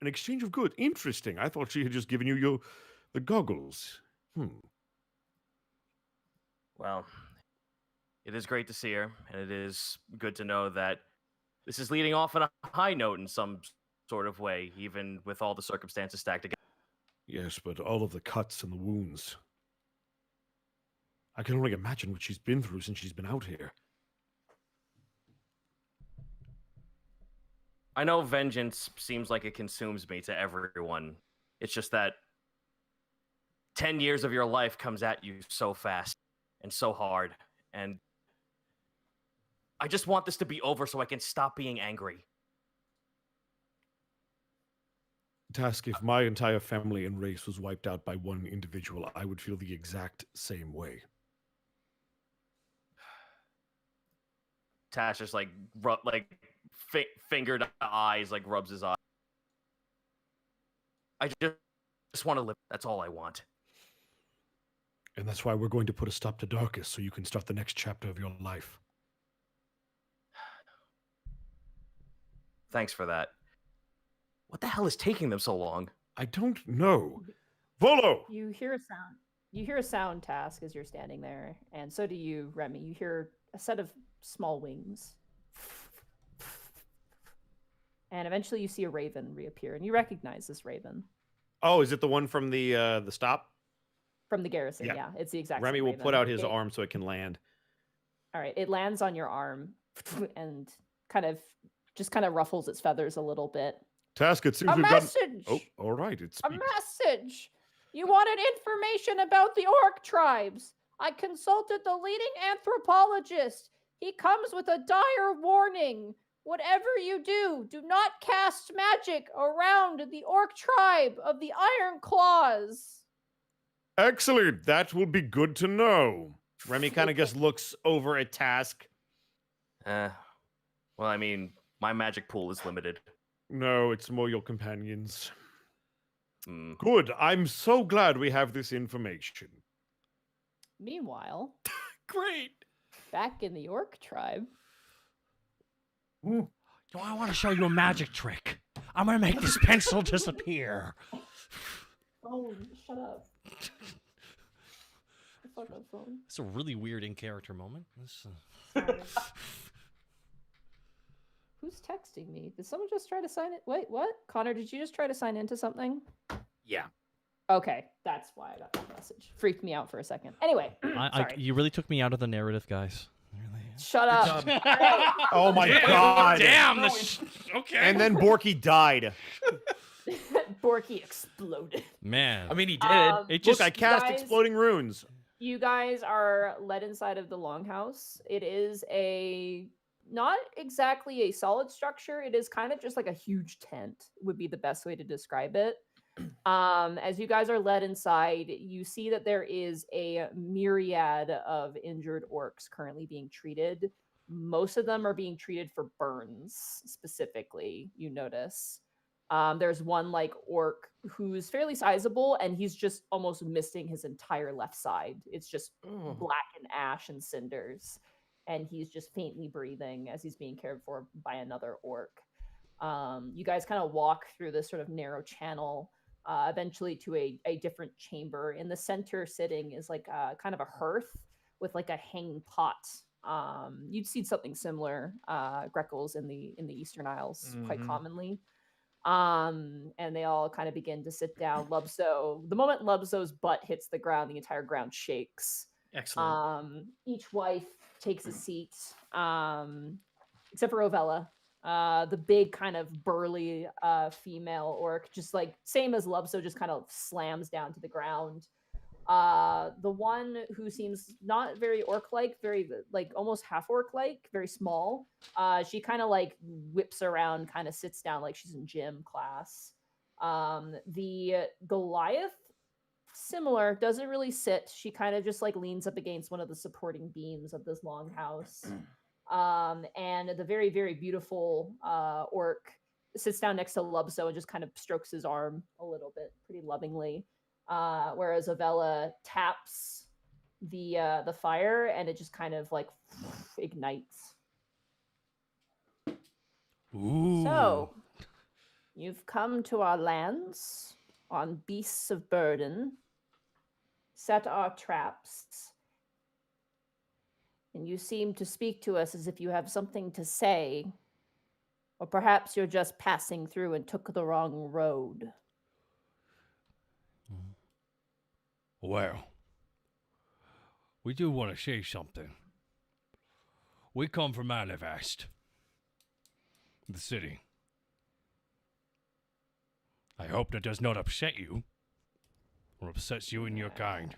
an exchange of goods. Interesting. I thought she had just given you the goggles. Well, it is great to see her, and it is good to know that this is leading off on a high note in some sort of way, even with all the circumstances stacked together. Yes, but all of the cuts and the wounds. I can only imagine what she's been through since she's been out here. I know vengeance seems like it consumes me to everyone. It's just that 10 years of your life comes at you so fast and so hard. And I just want this to be over so I can stop being angry. Task, if my entire family and race was wiped out by one individual, I would feel the exact same way. Tash just finger to eyes, like rubs his eye. I just want to live. That's all I want. And that's why we're going to put a stop to Darkus so you can start the next chapter of your life. Thanks for that. What the hell is taking them so long? I don't know. Volo! You hear a sound. You hear a sound, Task, as you're standing there, and so do you, Remy. You hear a set of small wings. And eventually you see a raven reappear, and you recognize this raven. Oh, is it the one from the stop? From the garrison, Yeah. yeah. It's the exact Remy same will raven. put out his arm so it can land. All right, it lands on your arm and kind of ruffles its feathers a little bit. Task, it seems A we've got... message! Oh, all right, it's A message! You wanted information about the orc tribes. I consulted the leading anthropologist. He comes with a dire warning. Whatever you do, do not cast magic around the orc tribe of the Iron Claws. Excellent. That will be good to know. Remy kind of just looks over at Task. Well, I mean, my magic pool is limited. No, it's more your companions. Hmm. Good. I'm so glad we have this information. Meanwhile, Great. back in the orc tribe, Yo, I want to show you a magic trick. I'm gonna make this pencil disappear. oh, shut up. Fuck up, phone. It's a really weird in-character moment. Sorry. Who's texting me? Did someone just try to sign it? Wait, what? Connor, did you just try to sign into something? Yeah. Okay, that's why I got that message. Freaked me out for a second. Anyway, sorry. You really took me out of the narrative, guys. Really. Shut up. Oh my god. Damn. Okay. And then Borky died. Borky exploded. Man. I mean, he did. it just. Look, I cast guys- exploding runes. You guys are led inside of the longhouse. It is not exactly a solid structure. It is kind of just like a huge tent, would be the best way to describe it. As you guys are led inside, you see that there is a myriad of injured orcs currently being treated. Most of them are being treated for burns, specifically, you notice. There's one like orc who's fairly sizable, and he's just almost missing his entire left side. It's just black and ash and cinders, and he's just faintly breathing as he's being cared for by another orc. You guys kind of walk through this sort of narrow channel, eventually to a different chamber. In the center sitting is like kind of a hearth with like a hanging pot. You'd see something similar, Greckles in the Eastern Isles quite commonly. And they all kind of begin to sit down. Lubzo, the moment Lubzo's butt hits the ground, the entire ground shakes. Excellent. Each wife takes a seat, except for Ovella. The big kind of burly female orc, just like same as Lubzo, just kind of slams down to the ground. The one who seems not very orc-like, very like almost half orc-like, very small. She kind of like whips around, kind of sits down like she's in gym class. The Goliath, similar, doesn't really sit. She kind of just like leans up against one of the supporting beams of this longhouse. And the very, very beautiful orc sits down next to Lubso and just kind of strokes his arm a little bit, pretty lovingly. Whereas Avella taps the fire and it just kind of like ignites. Ooh. So, you've come to our lands on beasts of burden, set our traps, and you seem to speak to us as if you have something to say, or perhaps you're just passing through and took the wrong road. Well, we do want to say something. We come from Alivast, the city. I hope that does not upset you, or upsets you and your kind.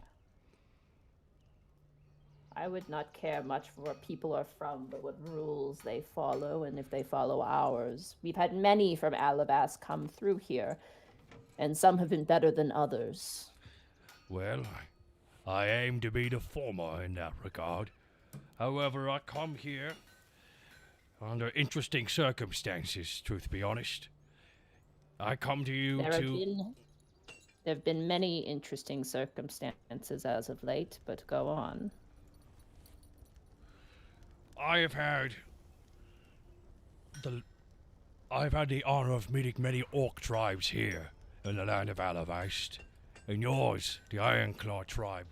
I would not care much for where people are from, but what rules they follow, and if they follow ours. We've had many from Alivast come through here, and some have been better than others. Well, I aim to be the former in that regard. However, I come here under interesting circumstances, truth be honest. I come to you There have been many interesting circumstances as of late, but go on. I've had the honor of meeting many orc tribes here in the land of Alivast, and yours, the Ironclaw tribe,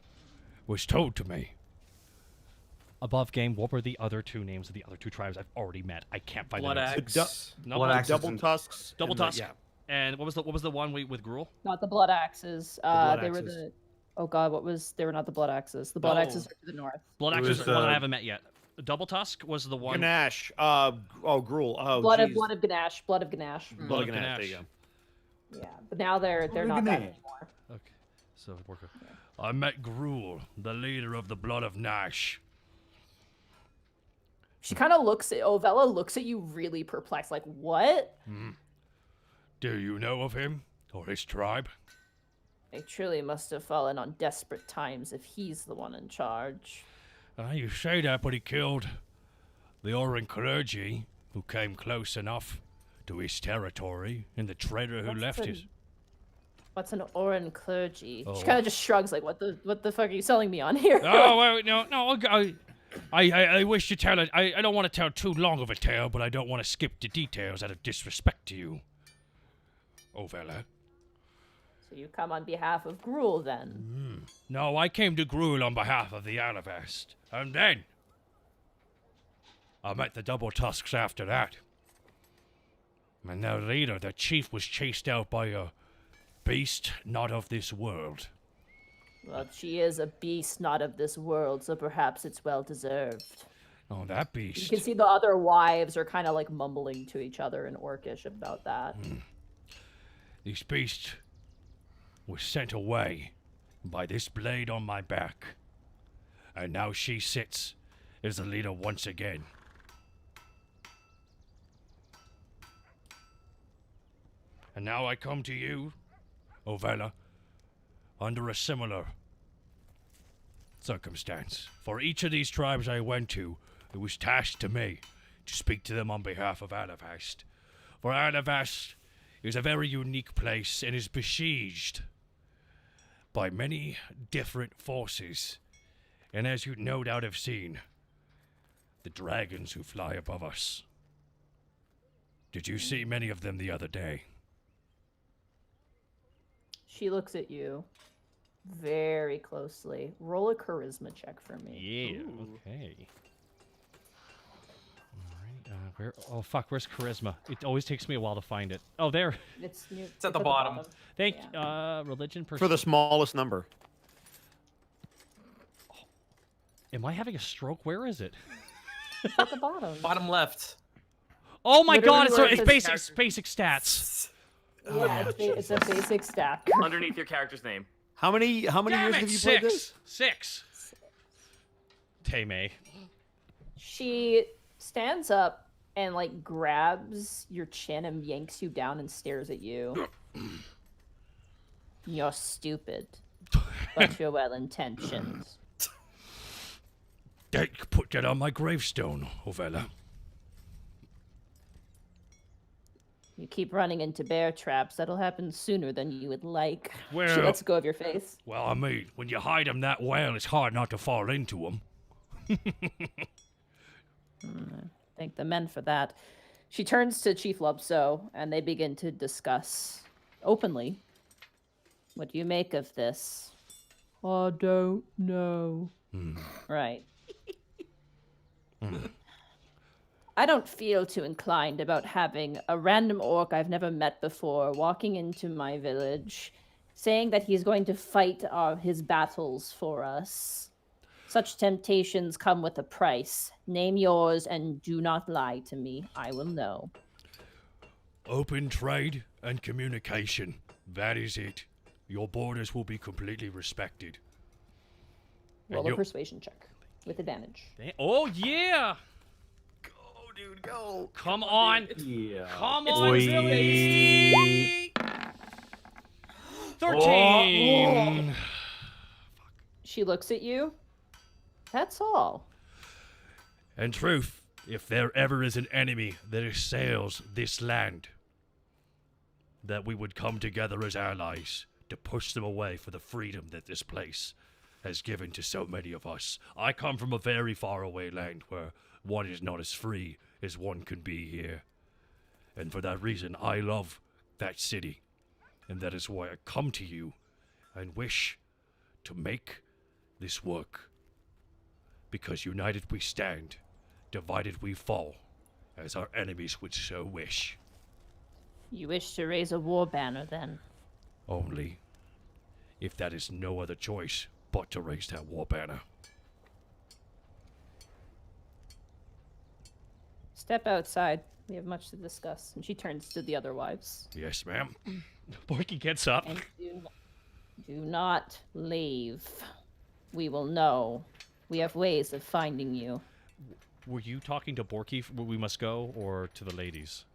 was told to me. Above game, what were the other two names of the other two tribes I've already met? I can't find Blood the names. Axe. No, Blood Axe Double and- tusks. Double and the- Tusk. Yeah. And what was the one with Gruel? Not the blood axes. Blood They were Axes. the. Oh god, they were not the blood axes. The blood axes are to the north. Blood It Axe is was, the one I uh, haven't met yet. Double Tusk was the one. Ganache. Gruel. Oh, Blood of geez. Ganache. Blood of Ganache. Blood of of Ganache. There you Ganache. go. Yeah, but now they're not that Ganache. anymore. Okay, so worker. I met Gruel, the leader of the Blood of Nash. She kind of looks at Ovella, looks at you really perplexed, like what? Do you know of him or his tribe? They truly must have fallen on desperate times if he's the one in charge. You say that, but he killed the Oran clergy who came close enough to his territory, and the traitor who What's left the- it. What's an Oran clergy? Oh. She kind of just shrugs, like what the fuck are you selling me on here? Oh wait, no, I wish to tell it. I don't want to tell too long of a tale, but I don't want to skip the details out of disrespect to you, Ovella. So you come on behalf of Gruel then? No, I came to Gruel on behalf of the Alivast, and then I met the Double Tusks after that. And their leader, the chief, was chased out by a beast not of this world. Well, she is a beast not of this world, so perhaps it's well deserved. Oh, that You beast. can see the other wives are kind of like mumbling to each other in Orcish about that. This beast was sent away by this blade on my back. And now she sits as the leader once again. And now I come to you, Ovella, under a similar circumstance. For each of these tribes I went to, it was tasked to me to speak to them on behalf of Alivast. For Alivast is a very unique place and is besieged by many different forces. And as you no doubt have seen, the dragons who fly above us. Did you see many of them the other day? She looks at you very closely. Roll a charisma check for me. Okay. Alright, where's charisma? It always takes me a while to find it. Oh, there. It's at the bottom. Thank religion, For the smallest number. Am I having a stroke? Where is it? It's at the bottom. Bottom left. Oh my Literally god, it's, where it it's says basic stats. Yeah, it's a basic stack. Underneath your character's name. How many Damn years it, have you played this? Six. Tame. She stands up and like grabs your chin and yanks you down and stares at you. You're stupid, but you're well intentioned. Put that on my gravestone, Ovella. You keep running into bear traps. That'll happen sooner than you would like. She Well- lets go of your face. Well, I mean, when you hide them that well, it's hard not to fall into them. Thank the men for that. She turns to Chief Lubso, and they begin to discuss openly. What do you make of this? I don't know. Right. I don't feel too inclined about having a random orc I've never met before walking into my village, saying that he's going to fight his battles for us. Such temptations come with a price. Name yours and do not lie to me. I will know. Open trade and communication. That is it. Your borders will be completely respected. Roll a persuasion check with advantage. Oh, yeah! Go, dude, go. Come on! Yeah. Come It's on, Billy. Billy! 13! She looks at you. That's all. In truth, if there ever is an enemy that assails this land, that we would come together as allies to push them away for the freedom that this place has given to so many of us. I come from a very far away land where one is not as free as one can be here. And for that reason, I love that city. And that is why I come to you and wish to make this work. Because united we stand, divided we fall, as our enemies would so wish. You wish to raise a war banner, then? Only if that is no other choice but to raise that war banner. Step outside. We have much to discuss. And she turns to the other wives. Yes, ma'am. Borky gets up. And do not leave. We will know. We have ways of finding you. Were you talking to Borky where we must go, or to the ladies?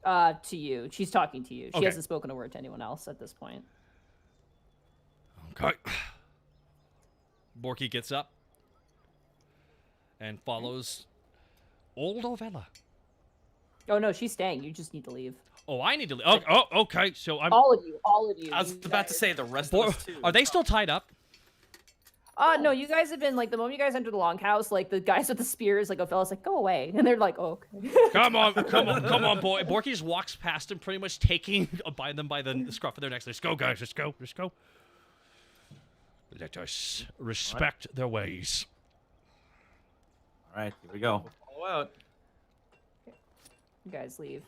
To you. She's talking to you. She Okay. hasn't spoken a word to anyone else at this point. Okay. Borky gets up and follows old Ovella. Oh no, she's staying. You just need to leave. Oh, I need to leave. Oh, okay. So I'm. All of you. All of you. I was You about to guys- say the rest Bor- of us too. Are they still tied up? No, you guys have been like the moment you guys enter the longhouse, like the guys with the spears, like Ophella's like, go away. And they're like, oh, okay. Come on, boy. Borky just walks past them, pretty much taking by the scruff of their necks. Let's go, guys. Let's go. Let us respect their ways. All right, here we go. Follow out. You guys leave.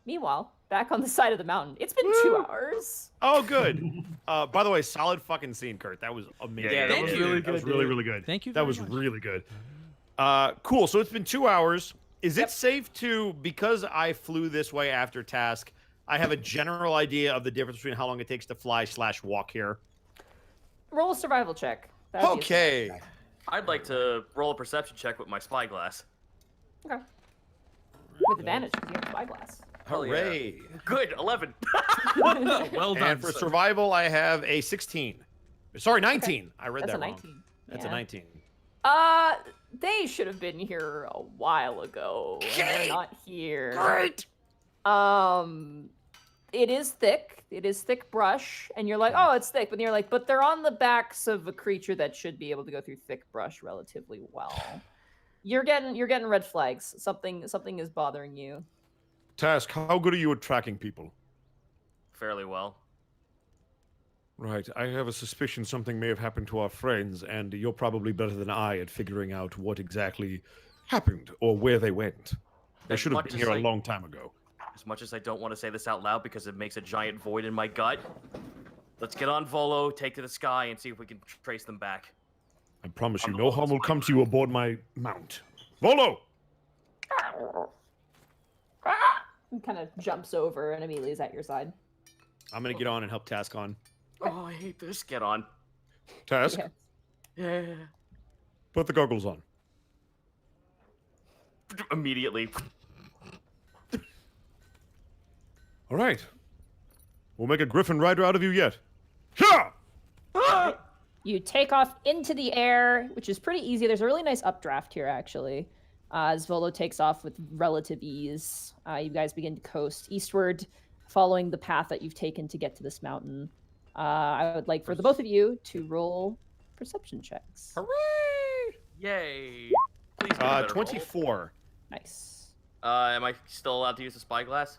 Meanwhile, back on the side of the mountain, it's been 2 hours. Oh, good. By the way, solid fucking scene, Kurt. That was amazing. Yeah, that Thank was you. really That was really, really good. Thank you That very was much. really good. Cool. So it's been 2 hours. Is it safe to, because I flew this way after task, I have a general idea of the difference between how long it takes to fly/walk here? Roll a survival check. That would be a Okay. survival check. I'd like to roll a perception check with my spyglass. Okay. With advantage, because you have a spyglass. Hell yeah. Hooray. Good, 11. Well done. And for sir. survival, I have a 16. Sorry, 19. I read That's that a wrong. 19. That's Yeah. a 19. They should have been here a while ago. And they're not here. Great. It is thick. It is thick brush, and you're like, oh, it's thick, but you're like, but they're on the backs of a creature that should be able to go through thick brush relatively well. You're getting red flags. Something is bothering you. Task, how good are you at tracking people? Fairly well. Right, I have a suspicion something may have happened to our friends, and you're probably better than I at figuring out what exactly happened or where they went. They As should have much been as here a I- long time ago. As much as I don't want to say this out loud because it makes a giant void in my gut, let's get on Volo, take to the sky, and see if we can trace them back. I promise you, I'm no the harm will boss. come to you aboard my mount. Volo! He kind of jumps over and immediately is at your side. I'm gonna get on and help Task on. Oh, I hate this. Get on. Task, Yeah. Yeah. put the goggles on. Immediately. All right. We'll make a griffin rider out of you yet. Yeah! You take off into the air, which is pretty easy. There's a really nice updraft here, actually. As Volo takes off with relative ease, you guys begin to coast eastward, following the path that you've taken to get to this mountain. I would like for the both of you to roll perception checks. Hooray! Yay! Please get a better roll. 24. Nice. Am I still allowed to use the spyglass?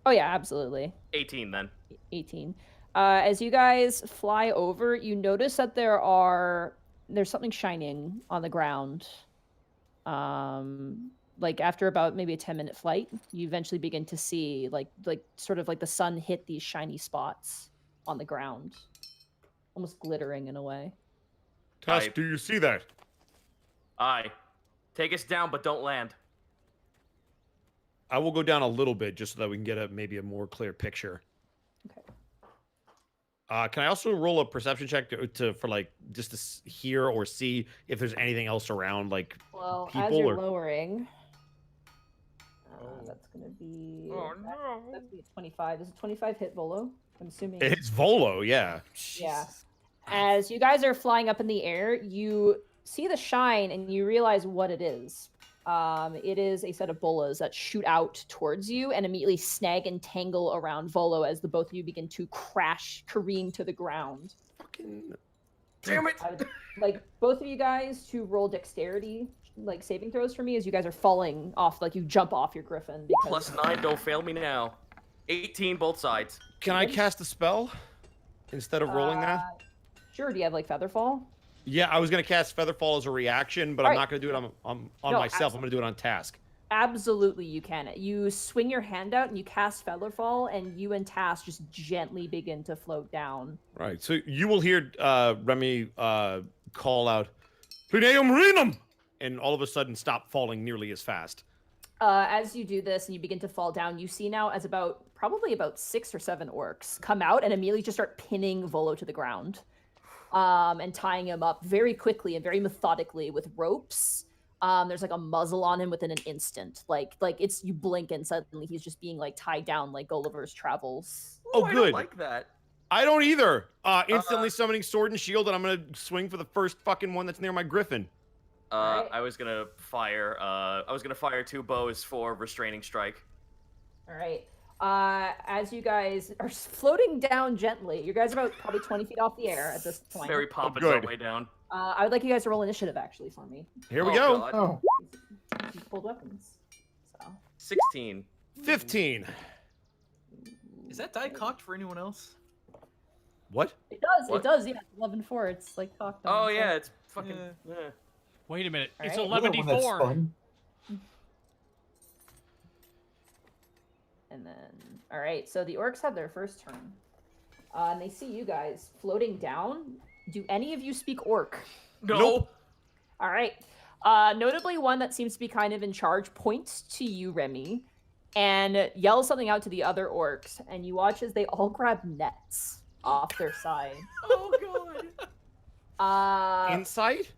Oh yeah, absolutely. 18 then. 18. As you guys fly over, you notice that there's something shining on the ground. Like after about maybe a 10-minute flight, you eventually begin to see like sort of like the sun hit these shiny spots on the ground, almost glittering in a way. Task, do you see that? Aye. Take us down, but don't land. I will go down a little bit just so that we can get maybe a more clear picture. Okay. Can I also roll a perception check for like just to hear or see if there's anything else around, like Well, people as you're or... lowering, that's gonna be. Oh no! That's gonna be a 25. Is a 25 hit Volo? I'm assuming. It's Volo, yeah. Yeah. As you guys are flying up in the air, you see the shine and you realize what it is. It is a set of bolas that shoot out towards you and immediately snag and tangle around Volo as the both of you begin to careen to the ground. Fucking... Damn it! I would like both of you guys to roll dexterity, like saving throws for me as you guys are falling off, like you jump off your griffin. Because... +9, don't fail me now. 18 both sides. Can I cast a spell instead of rolling that? Sure. Do you have like Featherfall? Yeah, I was gonna cast Featherfall as a reaction, but I'm not gonna do it on No, myself. I'm gonna do it on Task. Absolutely, you can. You swing your hand out and you cast Featherfall, and you and Task just gently begin to float down. Right. So you will hear Remy call out, "Plenum renum," and all of a sudden stop falling nearly as fast. As you do this and you begin to fall down, you see now as probably about 6 or 7 orcs come out and immediately just start pinning Volo to the ground. And tying him up very quickly and very methodically with ropes. There's like a muzzle on him within an instant. Like it's you blink and suddenly he's just being like tied down like Gulliver's Travels. Oh, I good. don't like that. I don't either. Instantly summoning sword and shield, and I'm gonna swing for the first fucking one that's near my griffin. Right. I was gonna fire 2 bows for restraining strike. All right. As you guys are floating down gently, you guys are about probably 20 feet off the air at this point. Very pompous good. our way down. I would like you guys to roll initiative actually for me. Here we go. God. Oh, You pulled weapons. So. 16. 15. Is that die cocked for anyone else? What? It does. What? It does. Yeah, 11-4. It's like cocked on. Oh the yeah, side. it's fucking. Yeah. Wait a minute. All It's right. 11d4. And then, all right. So the orcs have their first turn, and they see you guys floating down. Do any of you speak orc? No. Nope. All right. Notably, one that seems to be kind of in charge points to you, Remy, and yells something out to the other orcs, and you watch as they all grab nets off their side. Oh god. Insight?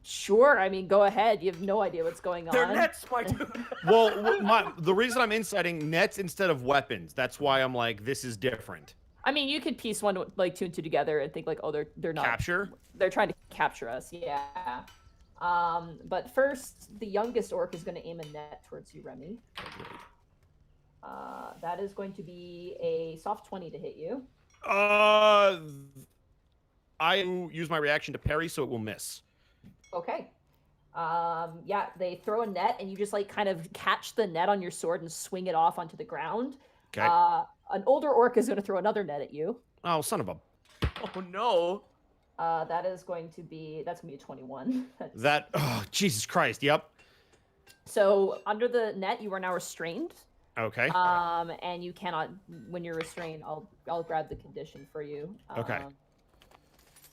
Sure. I mean, go ahead. You have no idea what's going on. They're nets, my dude. Well, the reason I'm inciting nets instead of weapons, that's why I'm like, this is different. I mean, you could piece one like 2 and 2 together and think like, oh, they're not Capture? They're trying to capture us. Yeah. But first, the youngest orc is going to aim a net towards you, Remy. That is going to be a soft 20 to hit you. I use my reaction to parry, so it will miss. Okay. Yeah, they throw a net, and you just like kind of catch the net on your sword and swing it off onto the ground. Okay. An older orc is going to throw another net at you. Oh, son of a... Oh no. That's going to be a 21. Oh, Jesus Christ, yep. So under the net, you are now restrained. Okay. And you cannot, when you're restrained, I'll grab the condition for you. Okay.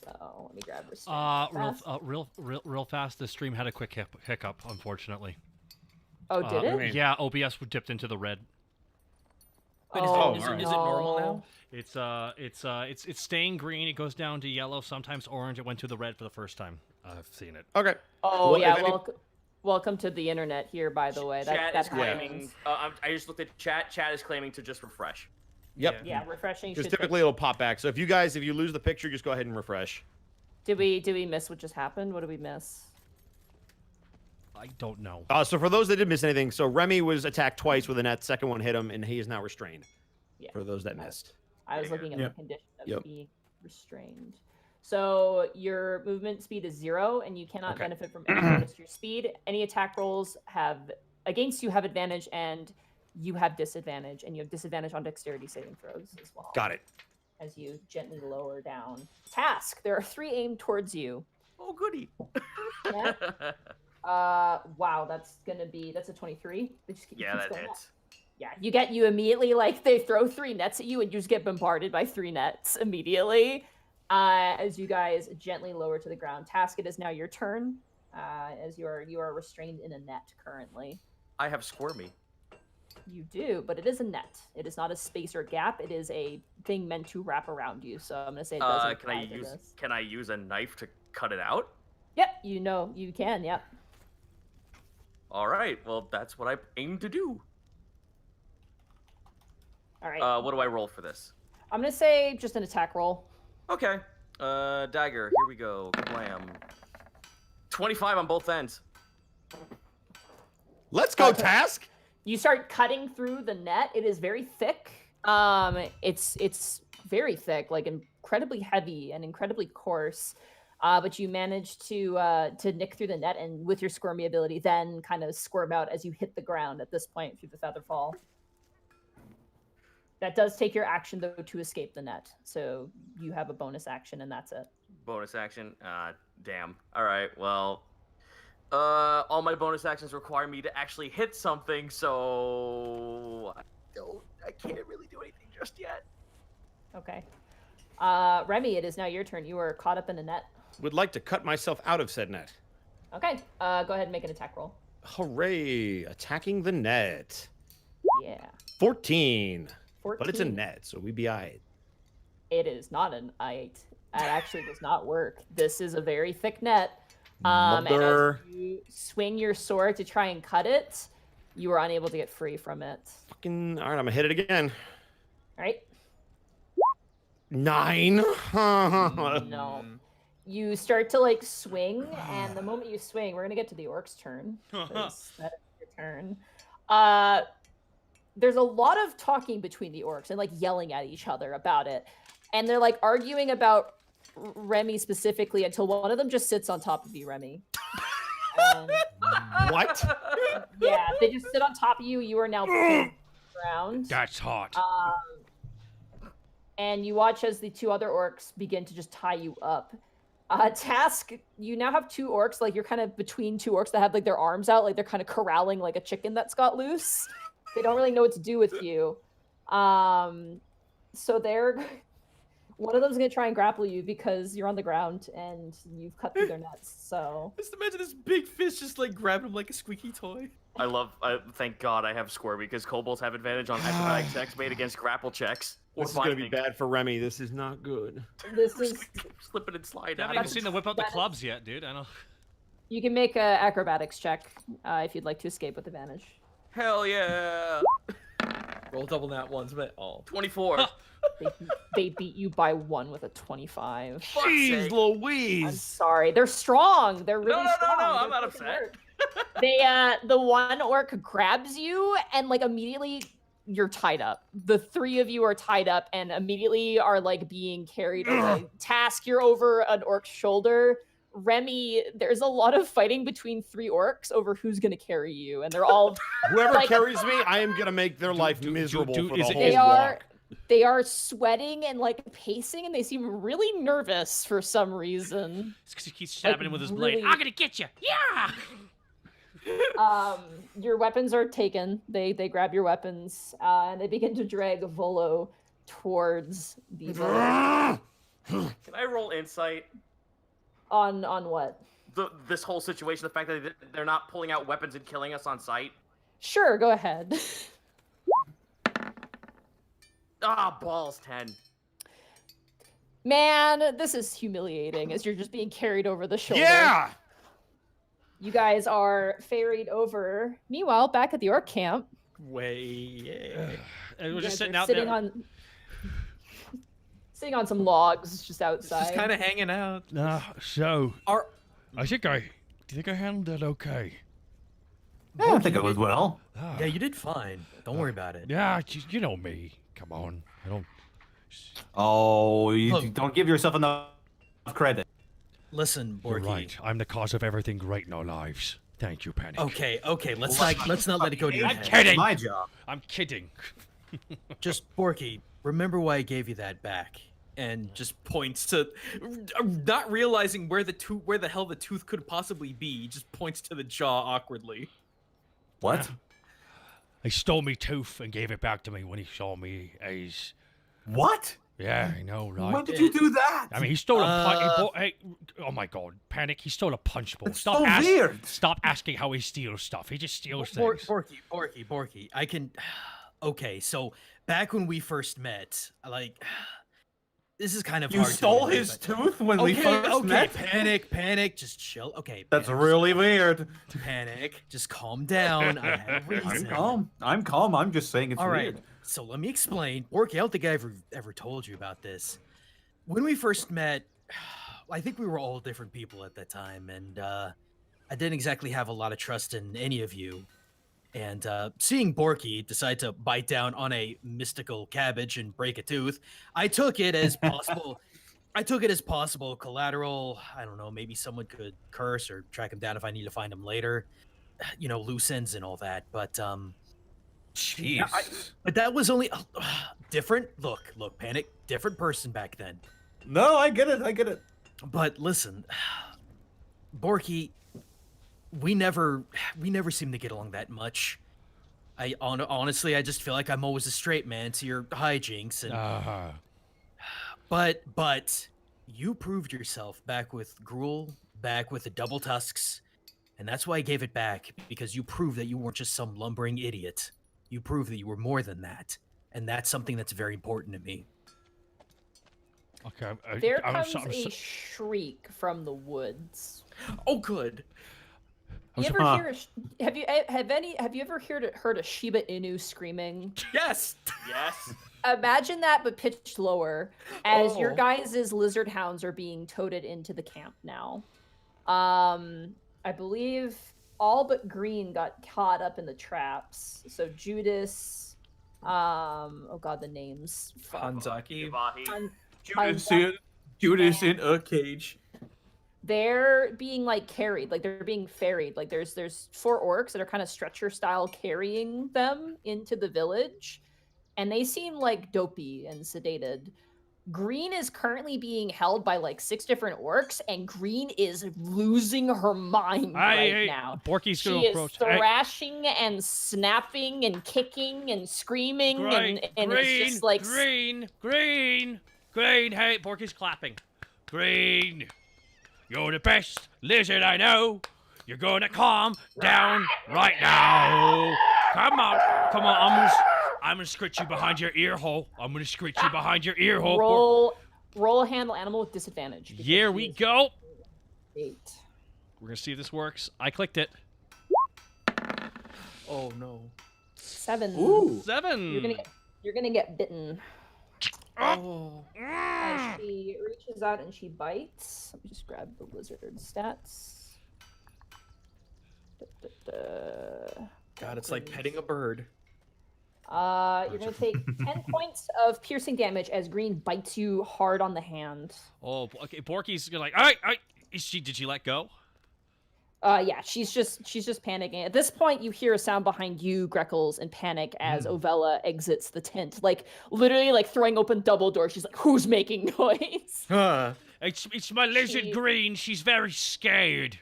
So let me grab restraint. Real fast. The stream had a quick hiccup, unfortunately. Oh, did it? mean- Yeah, OBS dipped into the red. Wait, Oh, is it normal now? It's staying green. It goes down to yellow, sometimes orange. It went to the red for the first time. I've seen it. Okay. Oh, Well, yeah. if any- Welcome to the internet here, by the way. Chat That is claiming. happens. I just looked at chat. Chat is claiming to just refresh. Yep. Yeah, refreshing. Because should typically it'll pop back. So if you lose the picture, just go ahead and refresh. Did we miss what just happened? What did we miss? I don't know. So for those that didn't miss anything, so Remy was attacked twice with a net. Second one hit him, and he is now restrained. Yeah. For those that missed. I was looking at Yep. the condition of Yep. being restrained. So your movement speed is 0, and you cannot Okay. benefit from any bonus to your speed. Any attack rolls against you have advantage, and you have disadvantage, and you have disadvantage on dexterity saving throws as well. Got it. As you gently lower down. Task. There are 3 aimed towards you. Oh, goody. Yeah. Wow, that's a 23. They just keep- Yeah, keeps that going up. hits. Yeah, you immediately, like, they throw 3 nets at you and you just get bombarded by 3 nets immediately. As you guys gently lower to the ground. Task, it is now your turn. As you are restrained in a net currently. I have Squirmy. You do, but it is a net. It is not a space or gap. It is a thing meant to wrap around you. So I'm gonna say it doesn't apply to this. Can I use a knife to cut it out? Yep, you can. Yep. All right. Well, that's what I aim to do. All right. What do I roll for this? I'm gonna say just an attack roll. Okay. Dagger. Here we go. Kablam. 25 on both ends. Let's go, Okay. Task. You start cutting through the net. It is very thick. It's very thick, like incredibly heavy and incredibly coarse. But you manage to nick through the net, and with your squirmy ability, then kind of squirm out as you hit the ground at this point through the feather fall. That does take your action though to escape the net, so you have a bonus action, and that's it. Bonus action. Damn. All right. Well, all my bonus actions require me to actually hit something, so I can't really do anything just yet. Okay. Remy, it is now your turn. You are caught up in a net. Would like to cut myself out of said net. Okay. Go ahead and make an attack roll. Hooray! Attacking the net. Yeah. 14. 14. But it's a net, so we be alright. It is not an I8. It actually does not work. This is a very thick net. And Mother. as you swing your sword to try and cut it, you are unable to get free from it. Fucking. Alright, I'm gonna hit it again. All right? 9. No. You start to like swing, and the moment you swing, we're gonna get to the orc's turn. 'Cause that is your turn. There's a lot of talking between the orcs and like yelling at each other about it. And they're like arguing about Remy specifically until one of them just sits on top of you, Remy. What? Yeah, they just sit on top of you. You are now pinned to the ground. That's hot. And you watch as the 2 other orcs begin to just tie you up. Task, you now have 2 orcs, like you're kind of between 2 orcs that have like their arms out, like they're kind of corralling like a chicken that's got loose. They don't really know what to do with you. So one of them's gonna try and grapple you because you're on the ground and you've cut through their nets. So Just imagine this big fish just like grabbing him like a squeaky toy. Thank God I have Squirmy, because kobolds have advantage on acrobatic checks made against grapple checks. This is gonna be bad for Remy. This is not good. this is Slipping and sliding. I haven't even seen them whip out the clubs yet, dude. I know. you can make a acrobatics check if you'd like to escape with advantage. Hell yeah. Roll double nat ones, but 24. They beat you by 1 with a 25. Fuck's Jeez sake. I'm Louise! sorry. They're strong. They're really No, strong. I'm They're not fucking upset. hurt. The one orc grabs you and like immediately you're tied up. The 3 of you are tied up and immediately are like being carried away. Task, you're over an orc's shoulder. Remy, there's a lot of fighting between 3 orcs over who's gonna carry you, and they're all Whoever like- carries me, I am gonna make their life do- miserable do- for is the it- whole they are walk. they are sweating and like pacing, and they seem really nervous for some reason. It's because he keeps stabbing Like, him with his really- blade. I'm gonna get you. Yeah. Your weapons are taken. They grab your weapons and they begin to drag Volo towards the village. Can I roll insight? on what? This whole situation, the fact that they're not pulling out weapons and killing us on sight. Sure, go ahead. Balls 10. Man, this is humiliating as you're just being carried over the shoulder. Yeah! You guys are ferried over. Meanwhile, back at the orc camp, And we're you just guys sitting are out sitting there. on sitting on some logs just outside. Just kind of hanging out. So Are I think do you think I handled that okay? Yeah, I think it was well. Ah, yeah, you did fine. Don't worry about it. yeah, you know me. Come on, I don't. Oh, you Look. don't give yourself enough credit. Listen, You're Borky. right. I'm the cause of everything great in our lives. Thank you, Panic. Okay, let's not let it go to your I'm head. kidding. My job. I'm kidding. Just Borky, remember why I gave you that back? And just points to, not realizing where the hell the tooth could possibly be. He just points to the jaw awkwardly. What? He stole me tooth and gave it back to me when he saw me as. What? Yeah, I know, right? When did you do that? I mean, he stole a punch. Hey, oh my God, Panic! He stole a punch bowl. It's so weird. Stop asking how he steals stuff. He just steals things. Borky. I can. Okay, so back when we first met, like, this is kind of You hard to stole admit, his but- tooth when we first met? Panic, just chill. Okay, That's Panic, really weird. Panic, just calm down. I had a reason. I'm calm. I'm just saying it's All right, weird. so let me explain. Borky, I don't think I ever told you about this. When we first met, I think we were all different people at that time, and I didn't exactly have a lot of trust in any of you. And seeing Borky decide to bite down on a mystical cabbage and break a tooth, I took it as possible. I took it as possible collateral. I don't know, maybe someone could curse or track him down if I need to find him later. You know, loose ends and all that. But Jeez. but that was only different. Look, Panic, different person back then. No, I get it. But listen, Borky, we never seem to get along that much. Honestly, I just feel like I'm always a straight man to your hijinks, and but you proved yourself back with Gruel, back with the double tusks, and that's why I gave it back, because you proved that you weren't just some lumbering idiot. You proved that you were more than that, and that's something that's very important to me. Okay. There comes a shriek from the woods. Oh, good. You ever hear? Have you ever heard a Shiba Inu screaming? Yes. Yes. Imagine that, but pitched lower, as your Oh. guys' lizard hounds are being toted into the camp now. I believe all but Green got caught up in the traps. So Judas, oh god, the names. Hanzaki. Judas in a cage. They're being like carried, like they're being ferried. Like there's 4 orcs that are kind of stretcher style carrying them into the village, and they seem like dopey and sedated. Green is currently being held by like 6 different orcs, and Green is losing her mind right now. Borky's She gonna is approach. thrashing and snapping and kicking and screaming, and it's just like Green. Hey, Borky's clapping. Green, you're the best lizard I know. You're gonna calm down right now. Come on. I'm gonna scritch you behind your ear hole. roll a handle animal with disadvantage. because Here she we is go. 8. We're gonna see if this works. I clicked it. Oh no. 7. Ooh. 7. You're gonna get bitten. Oh. As she reaches out and she bites. Let me just grab the lizard stats. God, it's like petting a bird. You're gonna take 10 points of piercing damage as Green bites you hard on the hand. Oh, okay. Borky's gonna like. All right. Did she let go? Yeah, she's just panicking. At this point, you hear a sound behind you, Greckles, and panic as Ovella exits the tent. Like literally, like throwing open double doors. She's like, "Who's making noise?" It's my lizard Green. She's very scared.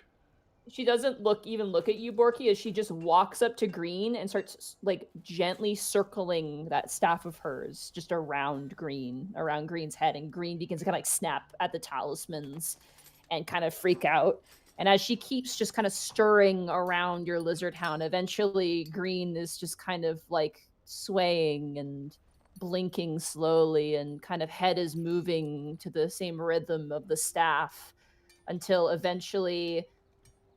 She doesn't look at you, Borky, as she just walks up to Green and starts like gently circling that staff of hers just around Green's head, and Green begins to kind of like snap at the talismans and kind of freak out. And as she keeps just kind of stirring around your lizard hound, eventually Green is just kind of like swaying and blinking slowly, and kind of head is moving to the same rhythm of the staff until eventually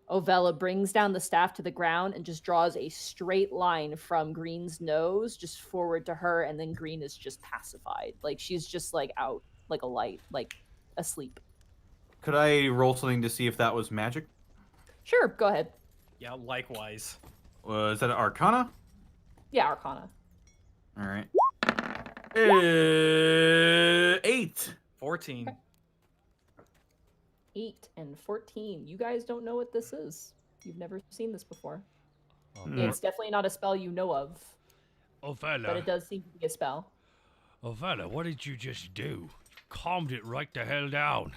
Ovella brings down the staff to the ground and just draws a straight line from Green's nose just forward to her, and then Green is just pacified. Like she's just like out like a light, like asleep. Could I roll something to see if that was magic? Sure, go ahead. Yeah, likewise. Is that an Arcana? Yeah, Arcana. All right. 8. 14. 8 and 14. You guys don't know what this is. You've never seen this before. Hmm. It's definitely not a spell you know of, but Ovella, it does seem to be a spell. Ovella, what did you just do? Calmed it right the hell down.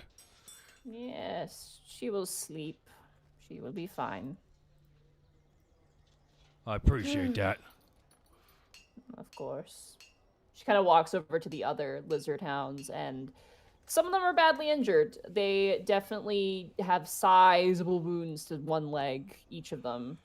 Yes, she will sleep. She will be fine. I appreciate that. Of course. She kind of walks over to the other lizard hounds, and some of them are badly injured. They definitely have sizable wounds to one leg, each of them.